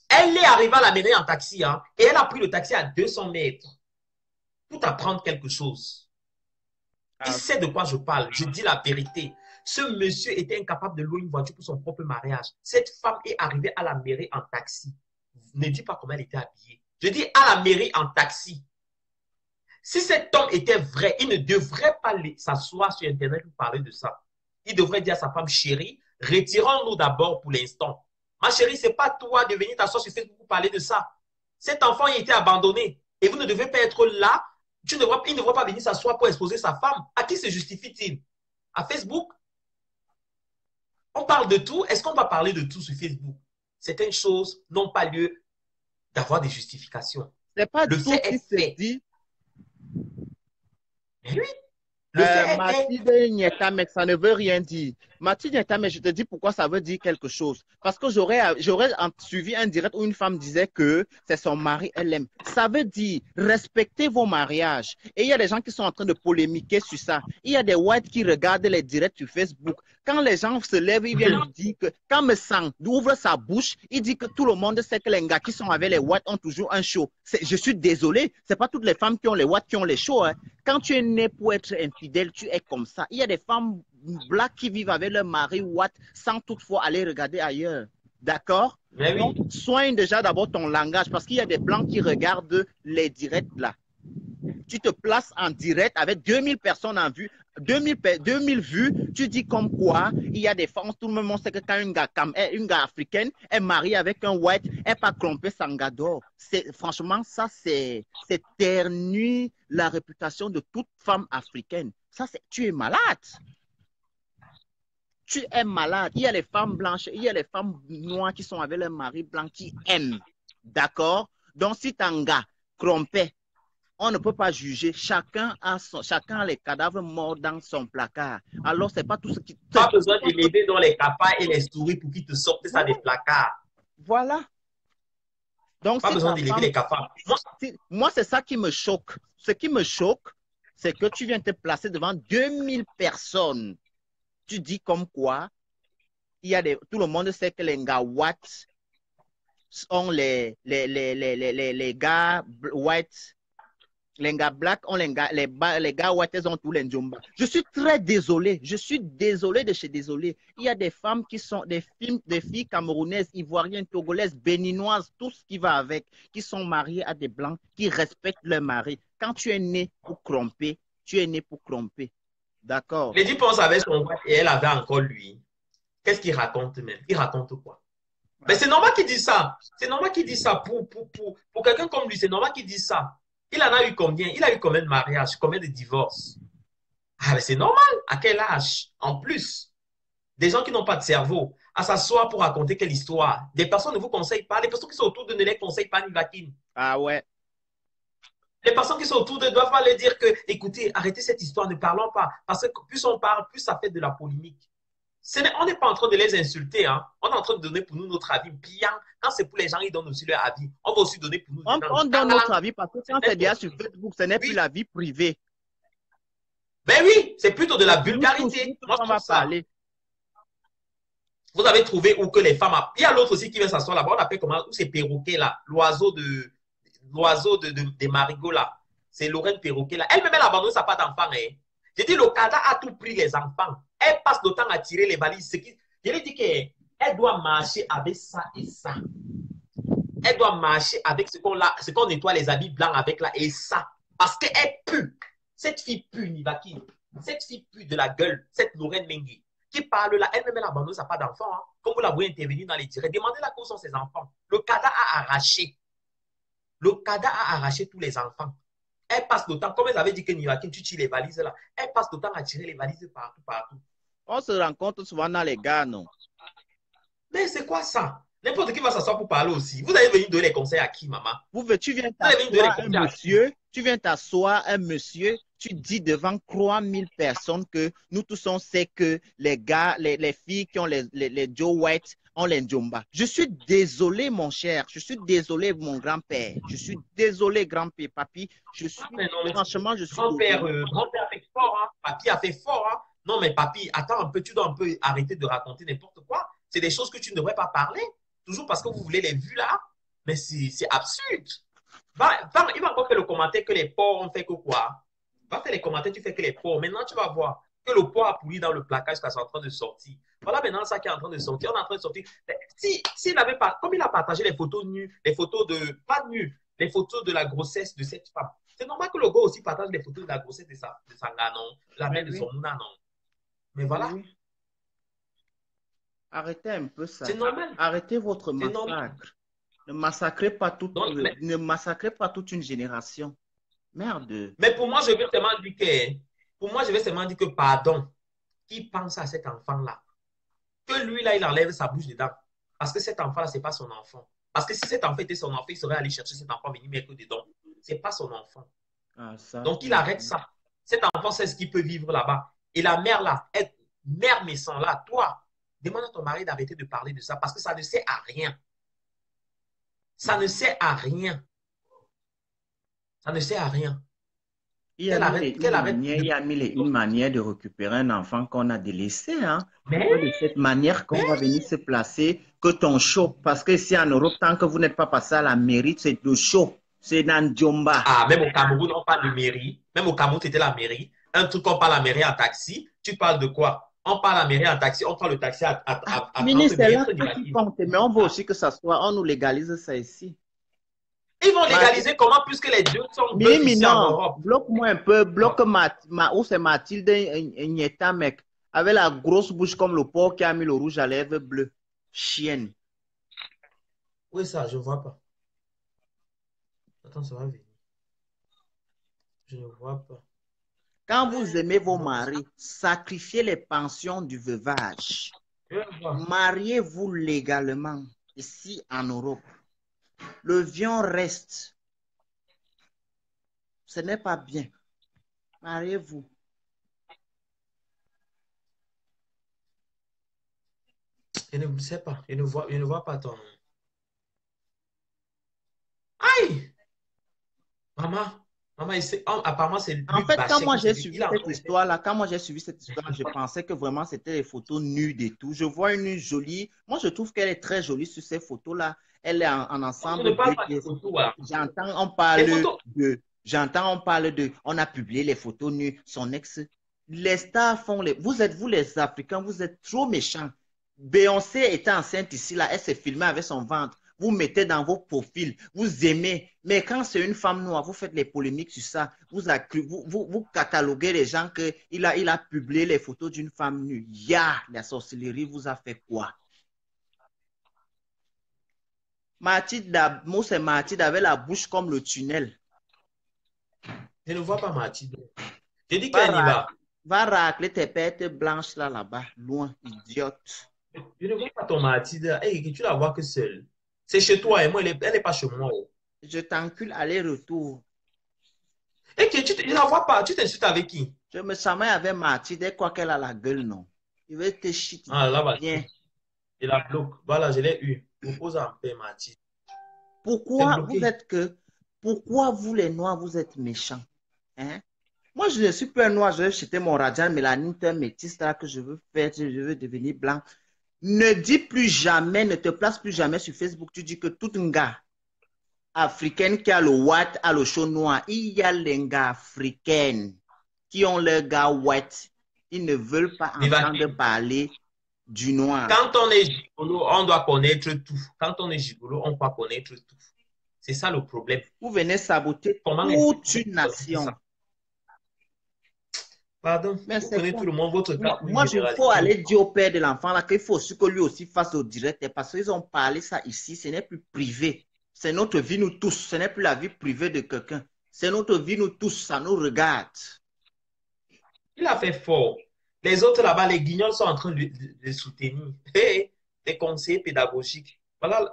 Elle est arrivée à la mairie en taxi, et elle a pris le taxi à 200 mètres pour t'apprendre quelque chose. Il Ah, sait de quoi je parle. Je dis la vérité. Ce monsieur était incapable de louer une voiture pour son propre mariage. Cette femme est arrivée à la mairie en taxi. Ne dis pas comment elle était habillée. Je dis à la mairie en taxi. Si cet homme était vrai, il ne devrait pas s'asseoir sur Internet pour parler de ça. Il devrait dire à sa femme, chérie, retirons-nous d'abord pour l'instant. Ma chérie, ce n'est pas toi de venir t'asseoir sur Facebook pour parler de ça. Cet enfant a été abandonné et vous ne devez pas être là. Il ne devrait pas venir s'asseoir pour exposer sa femme. À qui se justifie-t-il? À Facebook? On parle de tout. Est-ce qu'on va parler de tout sur Facebook? Certaines choses n'ont pas lieu d'avoir des justifications. c'est pas Le tout fait qui est se fait. dit. Mais oui, le fait est... Mathilde Nieta, mais ça ne veut rien dire. Mathilde Nieta, mais je te dis pourquoi ça veut dire quelque chose. Parce que j'aurais suivi un direct où une femme disait que c'est son mari, elle aime. Ça veut dire respectez vos mariages. Et il y a des gens qui sont en train de polémiquer sur ça. Il y a des whites qui regardent les directs sur Facebook. Quand les gens se lèvent, ils viennent nous dire que quand me sang ouvre sa bouche, il dit que tout le monde sait que les gars qui sont avec les whites ont toujours un show. Je suis désolé, c'est pas toutes les femmes qui ont les whites qui ont les shows. Hein. Quand tu es né pour être infidèle, tu es comme ça. Il y a des femmes blacks qui vivent avec leur mari white sans toutefois aller regarder ailleurs. D'accord? Mais oui. Donc, soigne déjà d'abord ton langage parce qu'il y a des blancs qui regardent les directs là. Tu te places en direct avec 2000 personnes en vue, 2000 vues, tu dis comme quoi il y a des femmes, tout le monde sait que quand une gars africaine est mariée avec un white, elle pas tromper Sangador. Franchement, ça c'est ternir la réputation de toute femme africaine. Ça, tu es malade. Tu es malade. Il y a les femmes blanches, il y a les femmes noires qui sont avec leur mari blanc qui aiment. D'accord? Donc, si ton gars trompait, on ne peut pas juger. Chacun a les cadavres morts dans son placard. Alors, c'est pas tout ce qui... Pas besoin de lever dans les capas et les souris pour qu'ils te sortent ça des placards. Voilà. Donc, pas besoin de lever les capas. Moi, c'est ça qui me choque. Ce qui me choque, c'est que tu viens te placer devant 2000 personnes. Tu dis comme quoi, tout le monde sait que les gars whites ont les gars whites. Les gars blacks ont les gars whites ont tous les njomba. Je suis très désolé. Je suis désolé de chez désolé. Il y a des femmes qui sont des filles camerounaises, ivoiriennes, togolaises, béninoises, tout ce qui va avec, qui sont mariées à des blancs, qui respectent leur mari. Quand tu es né pour cromper, tu es né pour cromper. D'accord. Lady pense avec son white et elle avait encore lui. Qu'est-ce qu'il raconte même? Il raconte quoi? Mais c'est normal qu'il dise ça. C'est normal qu'il dise ça. Pour quelqu'un comme lui, c'est normal qu'il dise ça. Il en a eu combien? Il a eu combien de mariages? Combien de divorces? Ah, mais c'est normal. À quel âge? En plus, des gens qui n'ont pas de cerveau, à s'asseoir pour raconter quelle histoire. Des personnes ne vous conseillent pas. Les personnes qui sont autour de ne les conseillent pas ni vaquine. Ah ouais. Les personnes qui sont autour de doivent pas leur dire que, écoutez, arrêtez cette histoire, ne parlons pas. Parce que plus on parle, plus ça fait de la polémique. On n'est pas en train de les insulter. Hein. On est en train de donner pour nous notre avis. Bien, quand c'est pour les gens, ils donnent aussi leur avis. On va aussi donner pour nous. On donne notre avis parce que quand c'est déjà sur Facebook, ce n'est plus la vie privée. Ben oui, c'est plutôt de la vulgarité. Moi, on va parler. Vous avez trouvé où que les femmes... Il y a l'autre aussi qui vient s'asseoir là-bas. On appelle comment? Où c'est perroquet là? L'oiseau des marigots là. C'est Lorraine Perroquet là. Elle-même, elle a abandonné sa part d'enfant. Hein. J'ai dit, le Canada a tout pris les enfants. Elle passe le temps à tirer les valises. Je lui ai dit qu'elle doit marcher avec ça et ça. Elle doit marcher avec ce qu'on nettoie les habits blancs avec là et ça. Parce qu'elle pue. Cette fille pue, Nivaki. Cette fille pue de la gueule. Cette Lorraine Mengue qui parle là. Elle-même, elle a abandonné sa part d'enfant. Hein. Comme vous la voyez intervenir dans les directs. Demandez-la où sont ses enfants. Le Canada a arraché. Le Canada a arraché tous les enfants. Elle passe le temps, comme elle avait dit que Nivaki, tu tires les valises là. Elle passe le temps à tirer les valises partout, partout. On se rencontre souvent dans les gars, non? Mais c'est quoi ça? N'importe qui va s'asseoir pour parler aussi. Vous allez venir donner les conseils à qui, maman? Tu viens t'asseoir un monsieur, tu dis devant 3000 personnes que nous tous on sait que les gars, les filles qui ont les Joe White ont les Njomba. Je suis désolé, mon cher. Je suis désolé, mon grand-père. Je suis désolé, grand-père, papy. Franchement, je suis grand-père a fait fort, hein? Papy a fait fort, hein? Non, mais papy, attends un peu, tu dois un peu arrêter de raconter n'importe quoi. C'est des choses que tu ne devrais pas parler. Toujours parce que vous voulez les vues là. Mais c'est absurde. Il va encore faire le commentaire que les porcs ont fait que quoi? Va faire les commentaires, tu fais que les porcs. Maintenant, tu vas voir que le porc a pourri dans le placard jusqu'à c'est en train de sortir. Voilà maintenant ça qui est en train de sortir. On est en train de sortir. S'il n'avait pas, comme il a partagé les photos nues, les photos de, pas nues, les photos de la grossesse de cette femme, c'est normal que le gars aussi partage les photos de la grossesse de sa ganon, la mère de son mouna, non. Mais voilà. Oui. Arrêtez un peu ça. C'est normal. Arrêtez votre C'est normal. massacre. Ne massacrez pas Donc, ne massacrez pas toute une génération. Merde. mais pour moi, je vais seulement dire que, pour moi, je vais seulement dire que pardon, qui pense à cet enfant-là, que lui, là, il enlève sa bouche dedans. Parce que cet enfant-là, ce n'est pas son enfant. Parce que si cet enfant était son enfant, il serait allé chercher cet enfant, venir mettre dedans. Ce n'est pas son enfant. Ah, ça, Donc, il arrête ça. Cet enfant sait ce qu'il peut vivre là-bas. Et la mère, là, mère méchant, là, toi, demande à ton mari d'arrêter de parler de ça parce que ça ne sert à rien. Ça ne sert à rien. Ça ne sert à rien. Il y a une manière de récupérer un enfant qu'on a délaissé. Hein. Mais, de cette manière qu'on va venir se placer, que ton show, parce que ici en Europe, tant que vous n'êtes pas passé à la mairie, c'est le show. C'est dans Djomba. Ah, même au Cameroun, on parle de mairie. Même au Cameroun, c'était la mairie. Un truc, on parle à la mairie en taxi. Tu parles de quoi? On parle à la mairie en taxi. On prend le taxi à 30 Ministre, c'est là minutes. qui compte. Mais on veut aussi que ça soit, on nous légalise ça ici. Ils vont légaliser comment puisque les deux sont deux ici en Europe. Bloque-moi un peu, bloque où c'est Mathilde Nieta, mec, avec la grosse bouche comme le porc qui a mis le rouge à lèvres bleu. Chienne. Oui, ça, je ne vois pas. Attends, ça va venir. Je ne vois pas. Quand vous aimez vos maris, sacrifiez les pensions du veuvage. Mariez-vous légalement ici en Europe. Le viol reste. Ce n'est pas bien. Mariez-vous. Je ne sais pas. Je ne vois pas ton... Aïe! Maman, apparemment, c'est... En fait, quand moi j'ai suivi cette histoire-là, je pensais que vraiment c'était des photos nudes et tout. Je vois une jolie... Moi, je trouve qu'elle est très jolie sur ces photos-là. Elle est en ensemble. J'entends, on parle de... On a publié les photos nues. Son ex... Les stars font les... Vous les Africains, vous êtes trop méchants. Beyoncé était enceinte ici, là. Elle s'est filmée avec son ventre. Vous mettez dans vos profils, vous aimez. Mais quand c'est une femme noire, vous faites les polémiques sur ça. Vous cataloguez les gens qu'il a publié les photos d'une femme nue. La sorcellerie vous a fait quoi? Mathilde avait la bouche comme le tunnel. Je ne vois pas Mathilde. Je dis qu'elle y va. Va racler tes pètes blanches là-bas, loin, idiote. Je ne vois pas ton Mathilde. Hey, tu la vois que seule. C'est chez toi et moi, elle n'est pas chez moi. Oh. Je t'encule aller-retour. Et que tu ne la vois pas. Tu t'insultes avec qui? Je me chamaille avec Mathilde. Elle croit qu'elle a la gueule, non? Il veut te shit. Ah, là, va. Bien. Je la bloque. Voilà, je l'ai eu. Propose en paix, Mathilde. Pourquoi vous les Noirs, vous êtes méchants? Hein? Moi, je ne suis pas un Noir. Je vais jeter mon radian mélanite, un métis là que je veux faire. Je veux devenir blanc. Ne dis plus jamais, ne te place plus jamais sur Facebook. Tu dis que tout un gars africain qui a le white, a le chaud noir. Il y a les gars africains qui ont le gars white. Ils ne veulent pas entendre parler du noir. Quand on est gigolo, on doit connaître tout. Quand on est gigolo, on doit connaître tout. C'est ça le problème. Vous venez saboter toute une nation. Pardon, mais vous connaissez tout le monde, votre cas. Moi, il faut aller dire au père de l'enfant là qu'il faut aussi que lui aussi fasse au direct parce qu'ils ont parlé ça ici, ce n'est plus privé. C'est notre vie, nous tous. Ce n'est plus la vie privée de quelqu'un. C'est notre vie, nous tous. Ça nous regarde. Il a fait fort. Les autres là-bas, les guignols sont en train de soutenir. Hey, des conseillers pédagogiques. Voilà,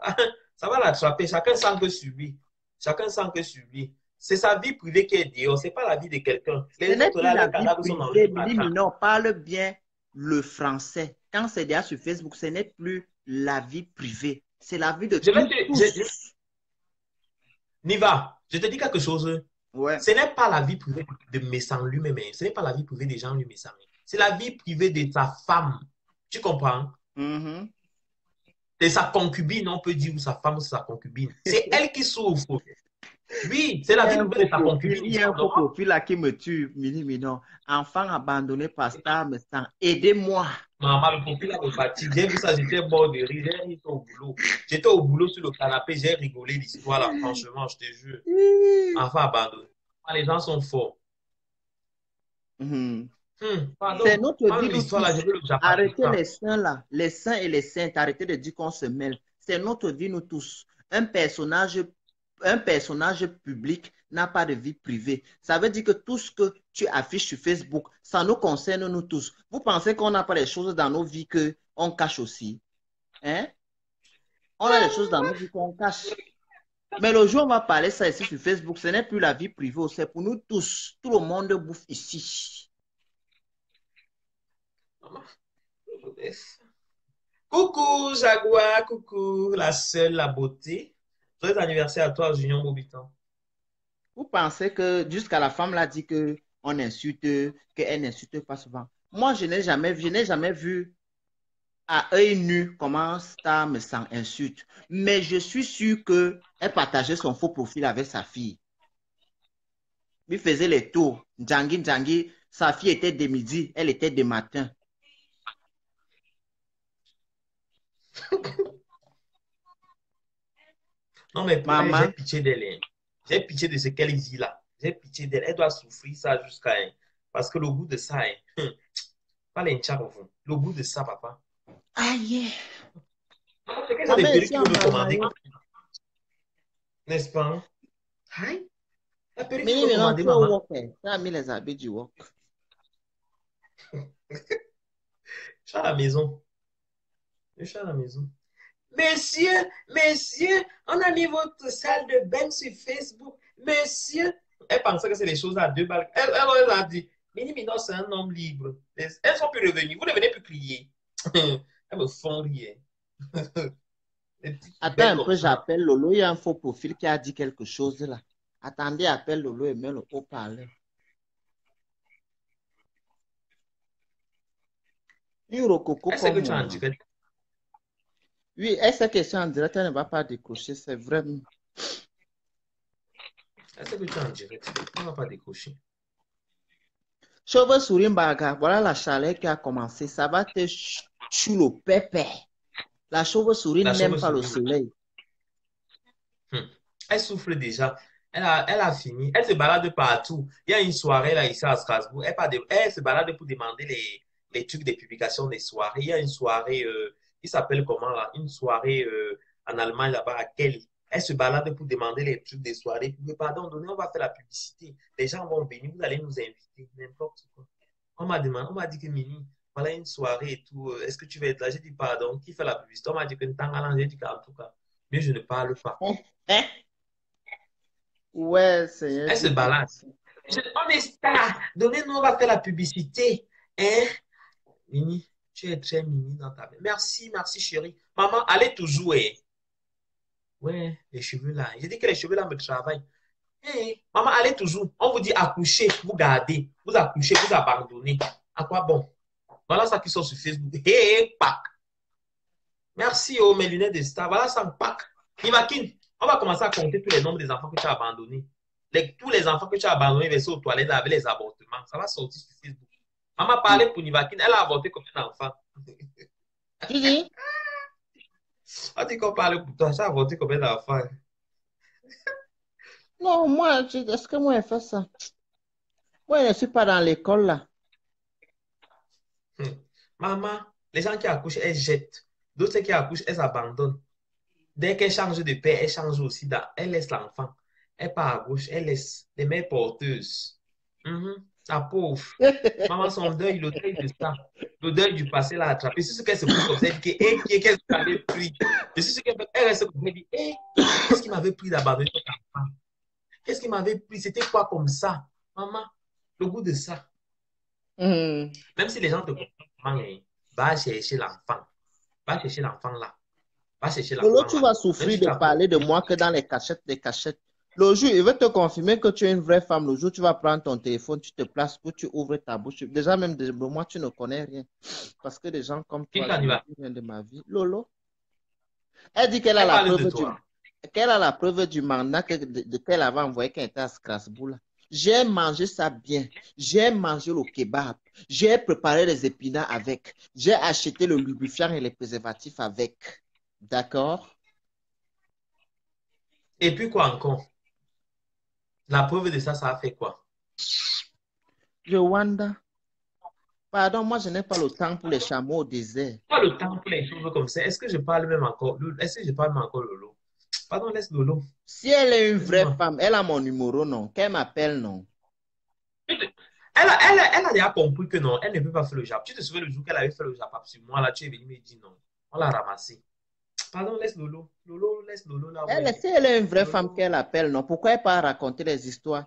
ça va l'attraper. Chacun sent que subit. Chacun sent que subit. C'est sa vie privée qui est dehors, ce n'est pas la vie de quelqu'un. Les autres là, les cadavres sont dans le non, parle bien le français. Quand c'est déjà sur Facebook, ce n'est plus la vie privée. C'est la vie de tous. Niva, je te dis quelque chose. Ouais. Ce n'est pas la vie privée de Messan lui-même. Ce n'est pas la vie privée des gens lui-même. C'est la vie privée de sa femme. Tu comprends? De sa concubine, on peut dire, ou sa femme ou sa concubine. C'est elle qui souffre. Oui, c'est la vie privée de ta Il y concubine. a un faux Non? profil là qui me tue, Mini Minon. Enfant abandonné par Star me sent. Aidez-moi. Maman, le profil là me fatigue. J'ai vu ça, j'étais mort de rire. J'ai ri au boulot. J'étais au boulot sur le canapé, j'ai rigolé l'histoire là, franchement, je te jure. Enfant abandonné. Ah, les gens sont forts. Mhm. C'est Pardon, notre vie, parle de nous l'histoire là, tous. je veux le Japon tout Arrêtez ça. les saints là, les saints et les saintes, arrêtez de dire qu'on se mêle. C'est notre vie, nous tous. Un personnage public n'a pas de vie privée. Ça veut dire que tout ce que tu affiches sur Facebook, ça nous concerne nous tous. Vous pensez qu'on n'a pas des choses dans nos vies qu'on cache aussi? Hein? On a des choses dans nos vies qu'on cache. Mais le jour où on va parler ça ici sur Facebook, ce n'est plus la vie privée, c'est pour nous tous. Tout le monde bouffe ici. Maman, je vous laisse. Coucou, Jaguar, coucou, la seule, la beauté. Joyeux anniversaire à toi, Junior Mobitan. Vous pensez que jusqu'à la femme l'a dit que on insulte, qu'elle n'insulte pas souvent. Moi, je n'ai jamais vu à œil nu comment Star me sent insulte. Mais je suis sûr qu'elle partageait son faux profil avec sa fille. Il faisait les tours. Djangi, sa fille était de midi, elle était de matin. Non, mais pour elle, j'ai Maman, pitié d'elle. Hein. J'ai pitié de ce qu'elle vit là. J'ai pitié d'elle. Elle doit souffrir ça jusqu'à. Hein. Parce que le goût de ça, hein, pas les vous. Le goût de ça, papa. aïe, C'est que j'ai ma des mère perruques ici qui en veut me commander. Allemagne. N'est-ce pas? Hein? Aïe, la perruque qui Mais veut maintenant, commander, tu es au maman. work. Tu as mis les habits du work. Je suis à la maison. Je suis à la maison. Monsieur, monsieur, on a mis votre salle de bain sur Facebook. Monsieur, elle pensait que c'est des choses à 2 balles. Elle a dit, Mini Minon, c'est un homme libre. Elles sont plus revenues. Vous ne venez plus crier. Elles me font rire. Des petites Attends belles un comme peu, ça. j'appelle Lolo. Il y a un faux profil qui a dit quelque chose là. Attendez, appelle Lolo et mets le haut-parleur. Une rococo Est-ce que comme tu es en moi. direct? Oui, elle sait que je suis en direct, elle ne va pas décrocher, c'est vrai. Est-ce que tu es en direct? On ne va pas décrocher. Chauve souris baga, voilà la chaleur qui a commencé. Ça va te tuer le pépé. La chauve-souris La n'aime pas le chauve-souris. soleil. Elle souffle déjà. Elle a fini. Elle se balade partout. Il y a une soirée là ici à Strasbourg. Elle se balade pour demander les trucs des publications des soirées. Il y a une soirée, qui s'appelle comment là? Une soirée en Allemagne là-bas à Kiel. Elle se balade pour demander les trucs des soirées. Mais pardon, donnez, on va faire la publicité. Les gens vont venir, vous allez nous inviter. N'importe quoi. On m'a demandé, on m'a dit que Mini, voilà une soirée et tout. Est-ce que tu vas être là? J'ai dit pardon. Qui fait la publicité? On m'a dit que Ntangalan. J'ai dit qu'en tout cas, mais je ne parle pas. Hein? Ouais, Seigneur Elle se Dieu. balade. On est star. Donnez-nous, on va faire la publicité. Hein? Mini, tu es très mini dans ta vie. Merci, merci chérie. Maman, allez toujours. Hein? Ouais, les cheveux là. J'ai dit que les cheveux là me travaillent. Hey, maman, allez toujours. On vous dit accoucher, vous gardez. Vous accouchez, vous abandonnez. À quoi bon? Voilà ça qui sort sur Facebook. Hey, pack. Merci, oh, mes lunettes de star. Voilà ça, pack. Imagine, on va commencer à compter tous les nombres des enfants que tu as abandonnés. Tous les enfants que tu as abandonnés versés aux toilettes avec les avortements. Ça va sortir sur Facebook. Maman parlait pour Nivakine. Elle a avorté combien d'enfants? Tu dis? On dit qu'on parle pour toi. Tu as avorté combien d'enfants? Non, moi, est-ce que moi, elle fait ça? Moi, je ne suis pas dans l'école là. Maman, les gens qui accouchent, elles jettent. D'autres qui accouchent, elles abandonnent. Dès qu'elle change de paix, elle change aussi. Elle laisse l'enfant. Elle part à gauche, elle laisse les mères porteuses. La pauvre. Maman, son deuil, le deuil de ça. Le deuil du passé l'a attrapé. C'est ce qu'elle se pose comme ça. Elle dit qu'est-ce qui m'avait pris? Je suis sûr qu'elle reste comme ça. Elle dit, qu'est-ce qui m'avait pris d'abandonner cet enfant? Qu'est-ce qui m'avait pris? C'était quoi comme ça? Maman, le goût de ça. Même si les gens te comprennent, va chercher l'enfant. Va chercher l'enfant là. Va chercher l'enfant Lolo, tu là. vas souffrir de parler de moi que dans les cachettes des cachettes. Le jour, il veut te confirmer que tu es une vraie femme. Le jour, tu vas prendre ton téléphone, tu te places pour tu ouvres ta bouche. Déjà, même de moi, tu ne connais rien. Parce que des gens comme Qui toi, t'en y va? de ma vie. Lolo. Elle dit qu'elle a Elle la parle de preuve toi. Quelle a la preuve du mandat qu'elle avait envoyé quand elle était à Strasbourg là? J'ai mangé ça bien. J'ai mangé le kebab. J'ai préparé les épinards avec. J'ai acheté le lubrifiant et les préservatifs avec. D'accord? Et puis quoi encore? La preuve de ça, ça a fait quoi? Rwanda. Pardon, moi je n'ai pas le temps pour les chameaux au désert. Pas le temps pour les choses comme ça. Est-ce que je parle même encore? Est-ce que je parle même encore Lolo? Pardon, laisse Lolo. Si elle est une vraie Laisse-moi. femme, elle a mon numéro, non? Qu'elle m'appelle, non? Elle a déjà compris que non, elle ne peut pas faire le Jap. Tu te souviens le jour qu'elle avait fait le Jap sur moi, là, tu es venu me dire non. On l'a ramassé. Pardon, laisse Lolo. Lolo, laisse Lolo là, Elle, ouais. si elle est une vraie femme Lolo. qu'elle appelle, non? Pourquoi elle pas raconter les histoires?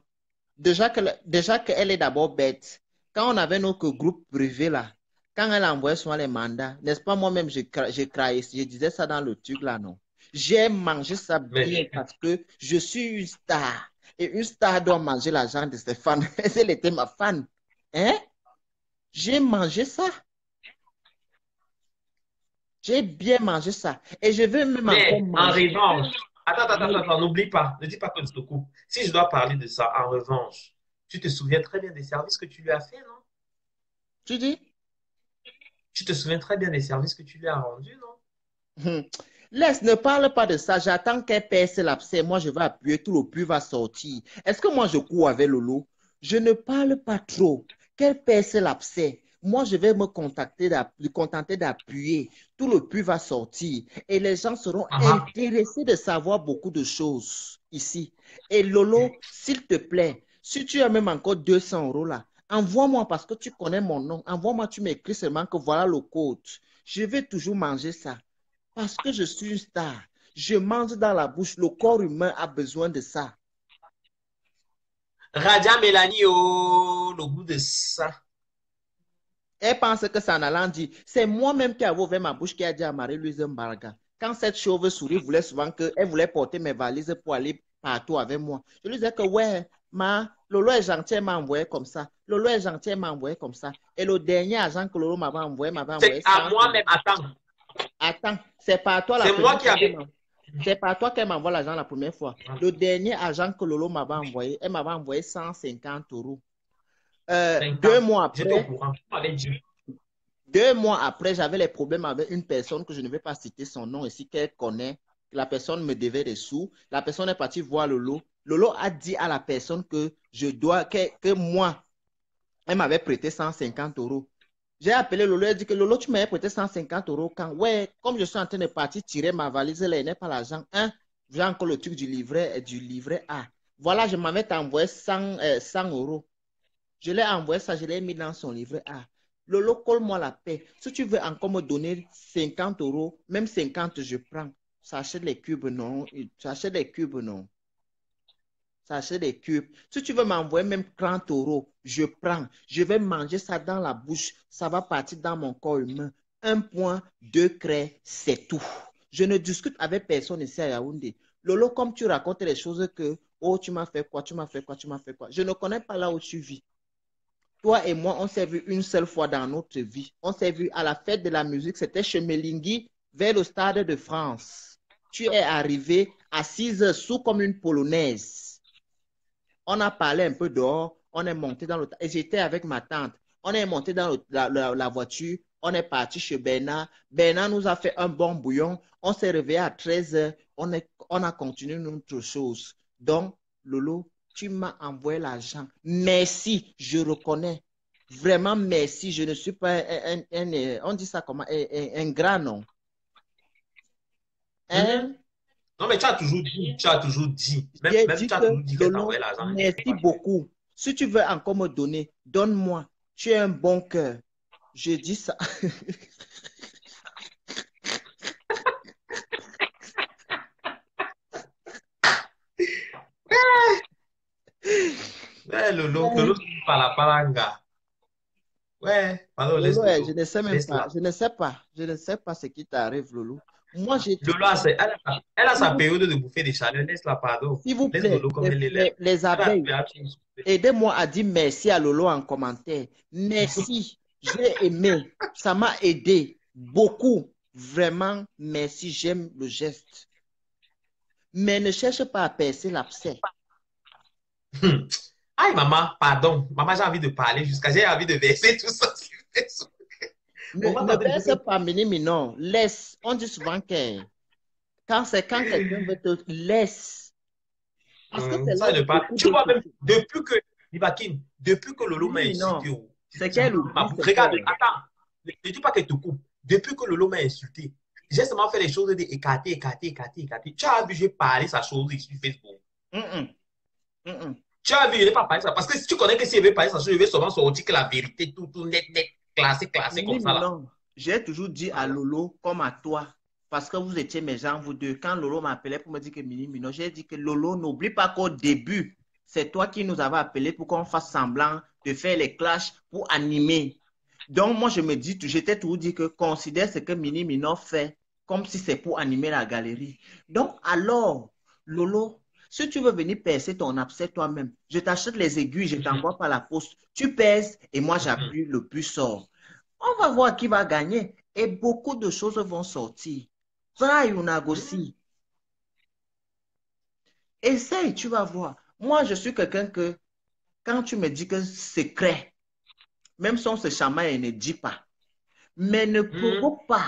Déjà qu'elle est d'abord bête. Quand on avait notre groupe privé là, quand elle envoyait souvent les mandats, n'est-ce pas, moi-même, je criais, je disais ça dans le truc là, non. J'ai mangé ça bien Mais, parce que je suis une star. Et une star doit manger l'argent de ses fans. Elle était ma fan. Hein? J'ai mangé ça. J'ai bien mangé ça. Et je veux même encore mais en manger. revanche, attends, n'oublie pas, ne dis pas que je te coupe. Si je dois parler de ça, en revanche, tu te souviens très bien des services que tu lui as fait, non? Tu dis? Tu te souviens très bien des services que tu lui as rendus, non? Laisse, ne parle pas de ça. J'attends qu'elle perce l'abcès. Moi, je vais appuyer, tout le pus va sortir. Est-ce que moi, je cours avec Lolo? Je ne parle pas trop. Qu'elle perce l'abcès. Moi, je vais me contenter d'appuyer. Tout le pus va sortir. Et les gens seront Ah, intéressés de savoir beaucoup de choses ici. Et Lolo, s'il te plaît, si tu as même encore 200 € là, envoie-moi parce que tu connais mon nom. Envoie-moi, tu m'écris seulement que voilà le code. Je vais toujours manger ça. Parce que je suis une star. Je mange dans la bouche. Le corps humain a besoin de ça. Radia Mélanie, oh, le goût de ça. Elle pense que ça en allant dire. C'est moi-même qui avais ouvert ma bouche qui a dit à Marie-Louise Mbarga. Quand cette chauve-souris voulait souvent qu'elle voulait porter mes valises pour aller partout avec moi. Je lui disais que ouais, Lolo est gentil, elle m'a envoyé comme ça. Lolo est gentil, elle m'a envoyé comme ça. Et le dernier agent que Lolo m'avait envoyé C'est à 100. moi-même, attends. Attends, c'est pas toi la C'est moi première qui fois avais. C'est pas toi qu'elle m'envoie l'argent la première fois. Le dernier agent que Lolo m'avait envoyé, elle m'avait envoyé 150 €. 2 50. mois J'étais au après, courant. Tu m'avais dit. 2 mois après, j'avais les problèmes avec une personne que je ne vais pas citer son nom ici, qu'elle connaît. La personne me devait des sous. La personne est partie voir Lolo. Lolo a dit à la personne que que moi, elle m'avait prêté 150 €. J'ai appelé Lolo, elle dit que Lolo, tu m'avais prêté 150 € quand? Ouais, comme je suis en train de partir tirer ma valise, elle n'est pas l'argent. Hein? J'ai encore le truc du livret A. Voilà, je m'avais envoyé 100 €. Je l'ai envoyé ça, je l'ai mis dans son livret A. Lolo, colle-moi la paix. Si tu veux encore me donner 50 €, même 50, je prends. Ça achète les cubes, non? Ça achète les cubes, non? Sachez des cubes. Si tu veux m'envoyer même 30 €, je prends. Je vais manger ça dans la bouche. Ça va partir dans mon corps humain. Un point, deux craies, c'est tout. Je ne discute avec personne ici à Yaoundé. Lolo, comme tu racontes les choses que, oh, tu m'as fait quoi, tu m'as fait quoi, tu m'as fait quoi. Je ne connais pas là où tu vis. Toi et moi, on s'est vu une seule fois dans notre vie. On s'est vu à la fête de la musique. C'était chez Melingui, vers le Stade de France. Tu es arrivé à 6 heures sous comme une polonaise. On a parlé un peu dehors, on est monté dans le... Et j'étais avec ma tante. On est monté dans la voiture, on est parti chez Bernard. Bernard nous a fait un bon bouillon. On s'est réveillé à 13 heures. On a continué notre chose. Donc, Lolo, tu m'as envoyé l'argent. Merci, je reconnais. Vraiment, merci. Je ne suis pas on dit ça comment? Un grand nom. Hein? Non, mais tu as toujours dit. Tu as toujours dit. J'ai Même dit tu as que toujours dit qu'elle Lolo, t'envoyait l'argent. merci beaucoup. Si tu veux encore me donner, donne-moi. Tu as un bon cœur. Je dis ça. Ouais, Lolo, par la palanga. Ouais, pardon, laisse Lolo, je Lolo. ne sais même pas. Laisse-la. Je ne sais pas ce qui t'arrive, Lolo. Moi, j'ai dit, Lolo, elle a sa période de bouffer des chaleurs. Laisse-la, pardon. s'il vous Laisse plaît, Lolo comme elle est là. les Elle a abeilles, souffert. aidez-moi à dire merci à Lolo en commentaire. Merci, j'ai aimé. Ça m'a aidé beaucoup. Vraiment, merci, j'aime le geste. Mais ne cherche pas à percer l'abcès. Hmm. Aïe, maman, pardon. Maman, j'ai envie de parler jusqu'à j'ai envie de verser tout ça sur Facebook. Ne, On va ne tenter de dire perce que... pas, mini, non. Laisse. On dit souvent que quand quelqu'un veut te laisse. Parce que c'est là Ça ne où pas. beaucoup Tu vois d'autres même, choses. depuis que, Ibakin, depuis que Lolo m'a Mini, insulté, non. oh, C'est ça me qu'elle coupe ma oublie, bouche. c'est Regarde, que. attends, ne dis pas qu'elle te coupe. Depuis que Lolo m'a insulté, j'ai seulement fait les choses d'écarter, écarter, écarter, écarter. Tu as vu, j'ai parlé sa chose sur Facebook. Hum, hum, hum, hum. Tu as vu, je n'ai pas parlé ça. Parce que si tu connais que si je vais parler ça, je vais souvent sortir que la vérité, tout, tout net, net, classé, classé comme ça Mini, là. non. J'ai toujours dit à Voilà. Lolo comme à toi, parce que vous étiez mes gens, vous deux. Quand Lolo m'appelait pour me dire que Mini Minon, j'ai dit que Lolo, n'oublie pas qu'au début, c'est toi qui nous avais appelé pour qu'on fasse semblant de faire les clashs pour animer. Donc, moi, je me dis, j'étais toujours dit que considère ce que Mini Minon fait comme si c'est pour animer la galerie. Donc, alors, Lolo, si tu veux venir percer ton abcès toi-même, je t'achète les aiguilles, je t'envoie par la poste. Tu pèses et moi, j'appuie, le plus sort. On va voir qui va gagner et beaucoup de choses vont sortir. Try aussi. Essaye, tu vas voir. Moi, je suis quelqu'un que, quand tu me dis que c'est secret, même si on se chamaille, ne dit pas. Mais ne provoque pas.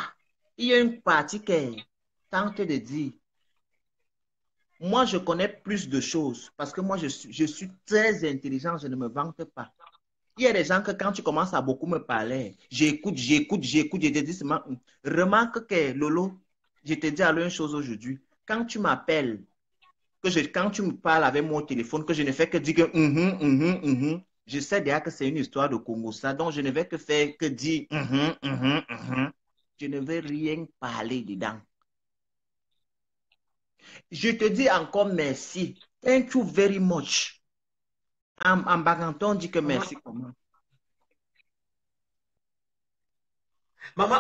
Il y a une partie qui tente de dire. Moi, je connais plus de choses parce que moi, je suis très intelligent, je ne me vante pas. Il y a des gens que quand tu commences à beaucoup me parler, j'écoute, j'écoute, j'écoute, je te dis seulement, remarque que Lolo, je te dis alors une chose aujourd'hui. Quand tu m'appelles, quand tu me parles avec mon téléphone, que je ne fais que dire que je sais déjà que c'est une histoire de Congo, ça, donc je ne vais que faire que dire je ne vais rien parler dedans. Je te dis encore merci. Thank you very much. En baganton, on dit que merci comment? Maman,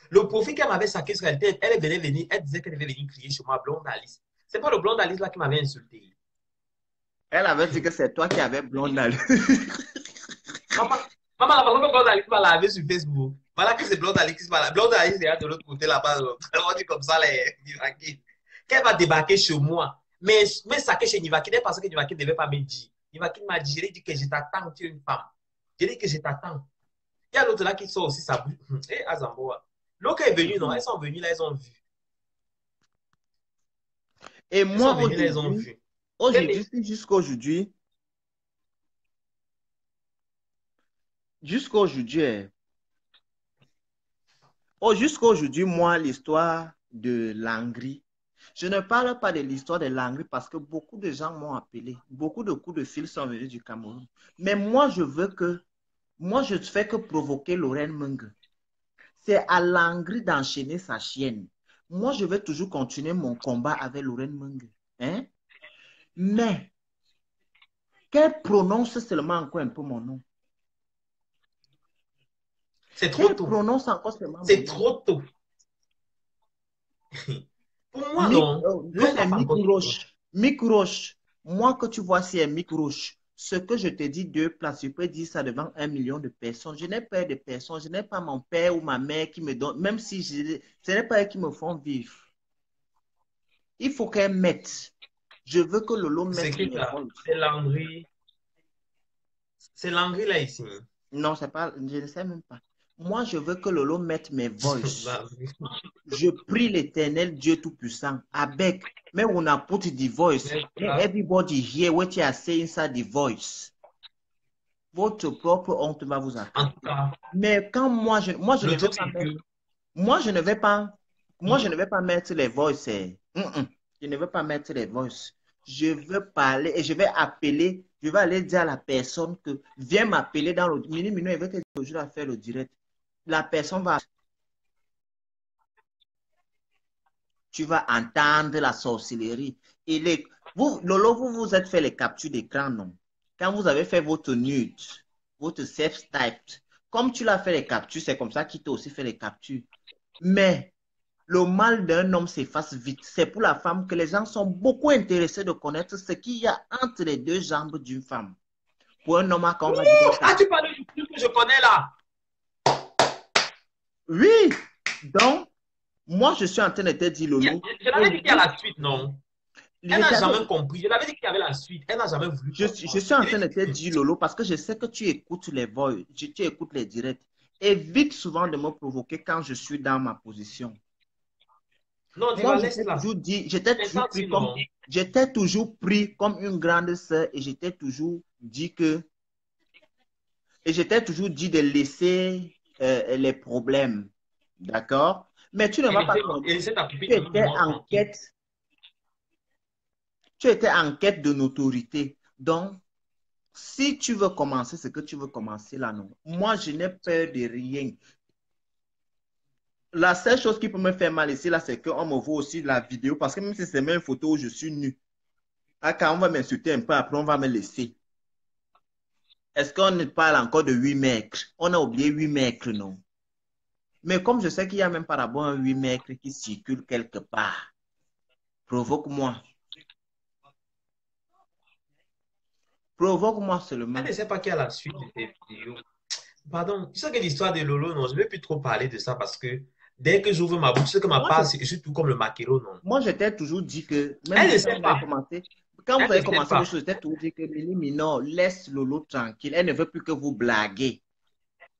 le profil qu'elle m'avait saqué sur elle tête, elle venait venir, elle disait qu'elle devait venir crier chez moi, blonde Alice. C'est pas le blonde Alice là qui m'avait insulté. Elle avait dit que c'est toi qui avais blonde. Maman, maman, la façon que blonde Alice m'a lavé sur Facebook. Voilà que c'est blonde Alice qui m'a lavé. Blonde Alice est de l'autre côté là-bas. On dit comme ça, les Nivaki. Qu'elle va débarquer chez moi. Mais saquer chez Nivaki, parce que Nivaki ne devait pas me dire. Nivaki m'a dit, je lui ai dit que je t'attends, tu es une femme. Je lui ai dit que je t'attends. Il y a l'autre là qui sort aussi sa bouche. Et Azamboa. L'autre est venu, non? Elles sont venues là, elles ont vu. Et Elles moi, sont venues là, elles ont vu. jusqu'aujourd'hui, moi, l'histoire de Langri, je ne parle pas de l'histoire de Langri parce que beaucoup de gens m'ont appelé. Beaucoup de coups de fil sont venus du Cameroun. Mais moi, je ne fais que provoquer Lorraine Menge. C'est à Langri d'enchaîner sa chienne. Moi, je vais toujours continuer mon combat avec Lorraine Menge. Hein? Mais, qu'elle prononce seulement encore un peu mon nom. C'est trop tôt. Prononce encore seulement c'est trop tôt. Pour moi, non. Mick Roche. Moi, que tu vois, c'est Mick Roche. Ce que je te dis, deux places, je peux dire ça devant 1 million de personnes. Je n'ai pas de personnes. Je n'ai pas mon père ou ma mère qui me donne, même si ce n'est pas eux qui me font vivre. Il faut qu'elle mette. Je veux que Lolo mette. C'est qui ça? C'est Langri. C'est Langri là ici. Non, c'est pas, je ne sais même pas. Moi, je veux que Lolo mette mes voices. Je prie l'Éternel Dieu Tout-Puissant. Avec, mais on a put the voice. Everybody hear what you are saying inside the voice. Votre propre honte va vous attendre. Mais quand moi, je ne vais pas mettre les voices. Je ne veux pas mettre les voices. Je veux parler et je vais appeler. Je vais aller dire à la personne que viens m'appeler dans le Mini Minon, il veut que je dois faire le direct. La personne va. Tu vas entendre la sorcellerie. Et Lolo, vous êtes fait les captures d'écran, non? Quand vous avez fait votre nude, votre self-typed, comme tu l'as fait les captures, c'est comme ça qu'il t'a aussi fait les captures. Mais le mal d'un homme s'efface vite. C'est pour la femme que les gens sont beaucoup intéressés de connaître ce qu'il y a entre les deux jambes d'une femme. Pour un homme, on va dire... Ah, tu parles du truc que je connais là. Oui. Donc, moi, je suis en train de te dire, Lolo. Je l'avais dit à la suite, non? Elle n'a j'étais- jamais compris. Je l'avais dit qu'il y avait la suite. Elle n'a jamais voulu je comprendre. suis en Je train lui de ai te dit, dire, Lolo, parce que je sais que tu écoutes les voix, tu écoutes les directs. Évite souvent de me provoquer quand je suis dans ma position. non, Moi, Diva, laisse-la. Maintenant, sinon, j'étais toujours pris comme une grande sœur et j'étais toujours dit de laisser les problèmes. D'accord? Mais tu ne vas pas et comprendre. laissez ta pupille Tu quand même étais mort en tranquille. quête, tu étais en quête de notoriété. Donc, si tu veux commencer ce que tu veux commencer là, non. Moi, je n'ai peur de rien. La seule chose qui peut me faire mal ici, là, c'est qu'on me voit aussi la vidéo, parce que même si c'est même une photo où je suis nu, ah, quand on va m'insulter un peu, après on va me laisser. Est-ce qu'on parle encore de 8 mètres? On a oublié 8 mètres, non? Mais comme je sais qu'il y a même par rapport un 8 mètres qui circule quelque part, provoque-moi. Provoque-moi Elle seulement. ne sait pas qu'il y a la suite de tes vidéos. Pardon, tu sais que l'histoire de Lolo, non, je ne vais plus trop parler de ça parce que dès que j'ouvre ma bouche, tu sais que ma Moi, part, je suis tout comme le maquereau, non. moi j'étais toujours dit que, même Elle ne vous, quand sait vous avez pas. commencé, quand vous Elle ne avez sait commencé vos pas. choses, j'étais toujours dit que Lily Minor, laisse Lolo tranquille. Elle ne veut plus que vous blaguez.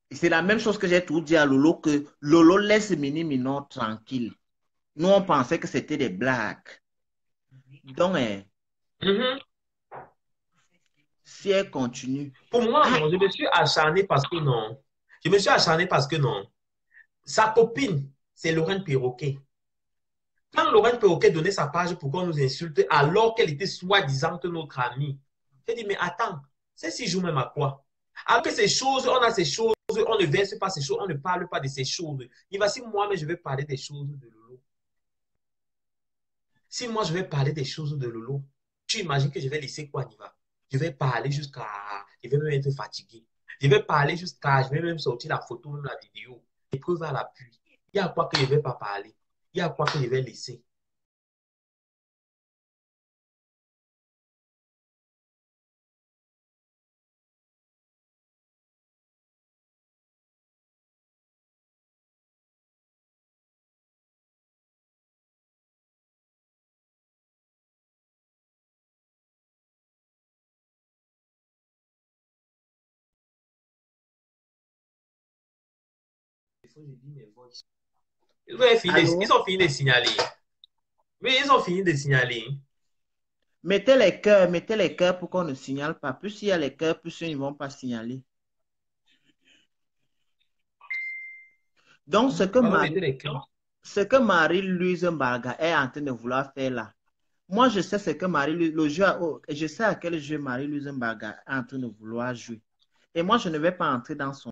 Et c'est la même chose que j'ai toujours dit à Lolo, que Lolo laisse Mini Minor tranquille. Nous, on pensait que c'était des blagues. Donc, Mhm. si elle continue, Pour moi, ah, non, je me suis acharné parce que non. Je me suis acharné parce que non. Sa copine, c'est Lorraine Perroquet. Quand Lorraine Perroquet donnait sa page pour qu'on nous insulte alors qu'elle était soi-disant notre amie, j'ai dit, mais attends, c'est 6 jours même à quoi? Alors que ces choses, on a ces choses, on ne verse pas ces choses, on ne parle pas de ces choses. Et voici moi, mais je vais parler des choses de Lolo. Si moi, je vais parler des choses de Lolo, tu imagines que je vais laisser quoi, Niva? Je vais parler jusqu'à... Je vais même être fatigué. Je vais parler jusqu'à... Je vais même sortir la photo, même la vidéo. Les preuves à l'appui. Il y a quoi que je ne vais pas parler. Il y a quoi que je vais laisser. allô? Ils ont fini de signaler. Oui, ils ont fini de signaler. Mettez les cœurs pour qu'on ne signale pas. Plus il y a les cœurs, plus ils ne vont pas signaler. Donc, Pardon, mettez les clés. ce que Marie-Louise Mbarga est en train de vouloir faire là, moi, je sais ce que je sais à quel jeu Marie-Louise Mbarga est en train de vouloir jouer. Et moi, je ne vais pas entrer dans son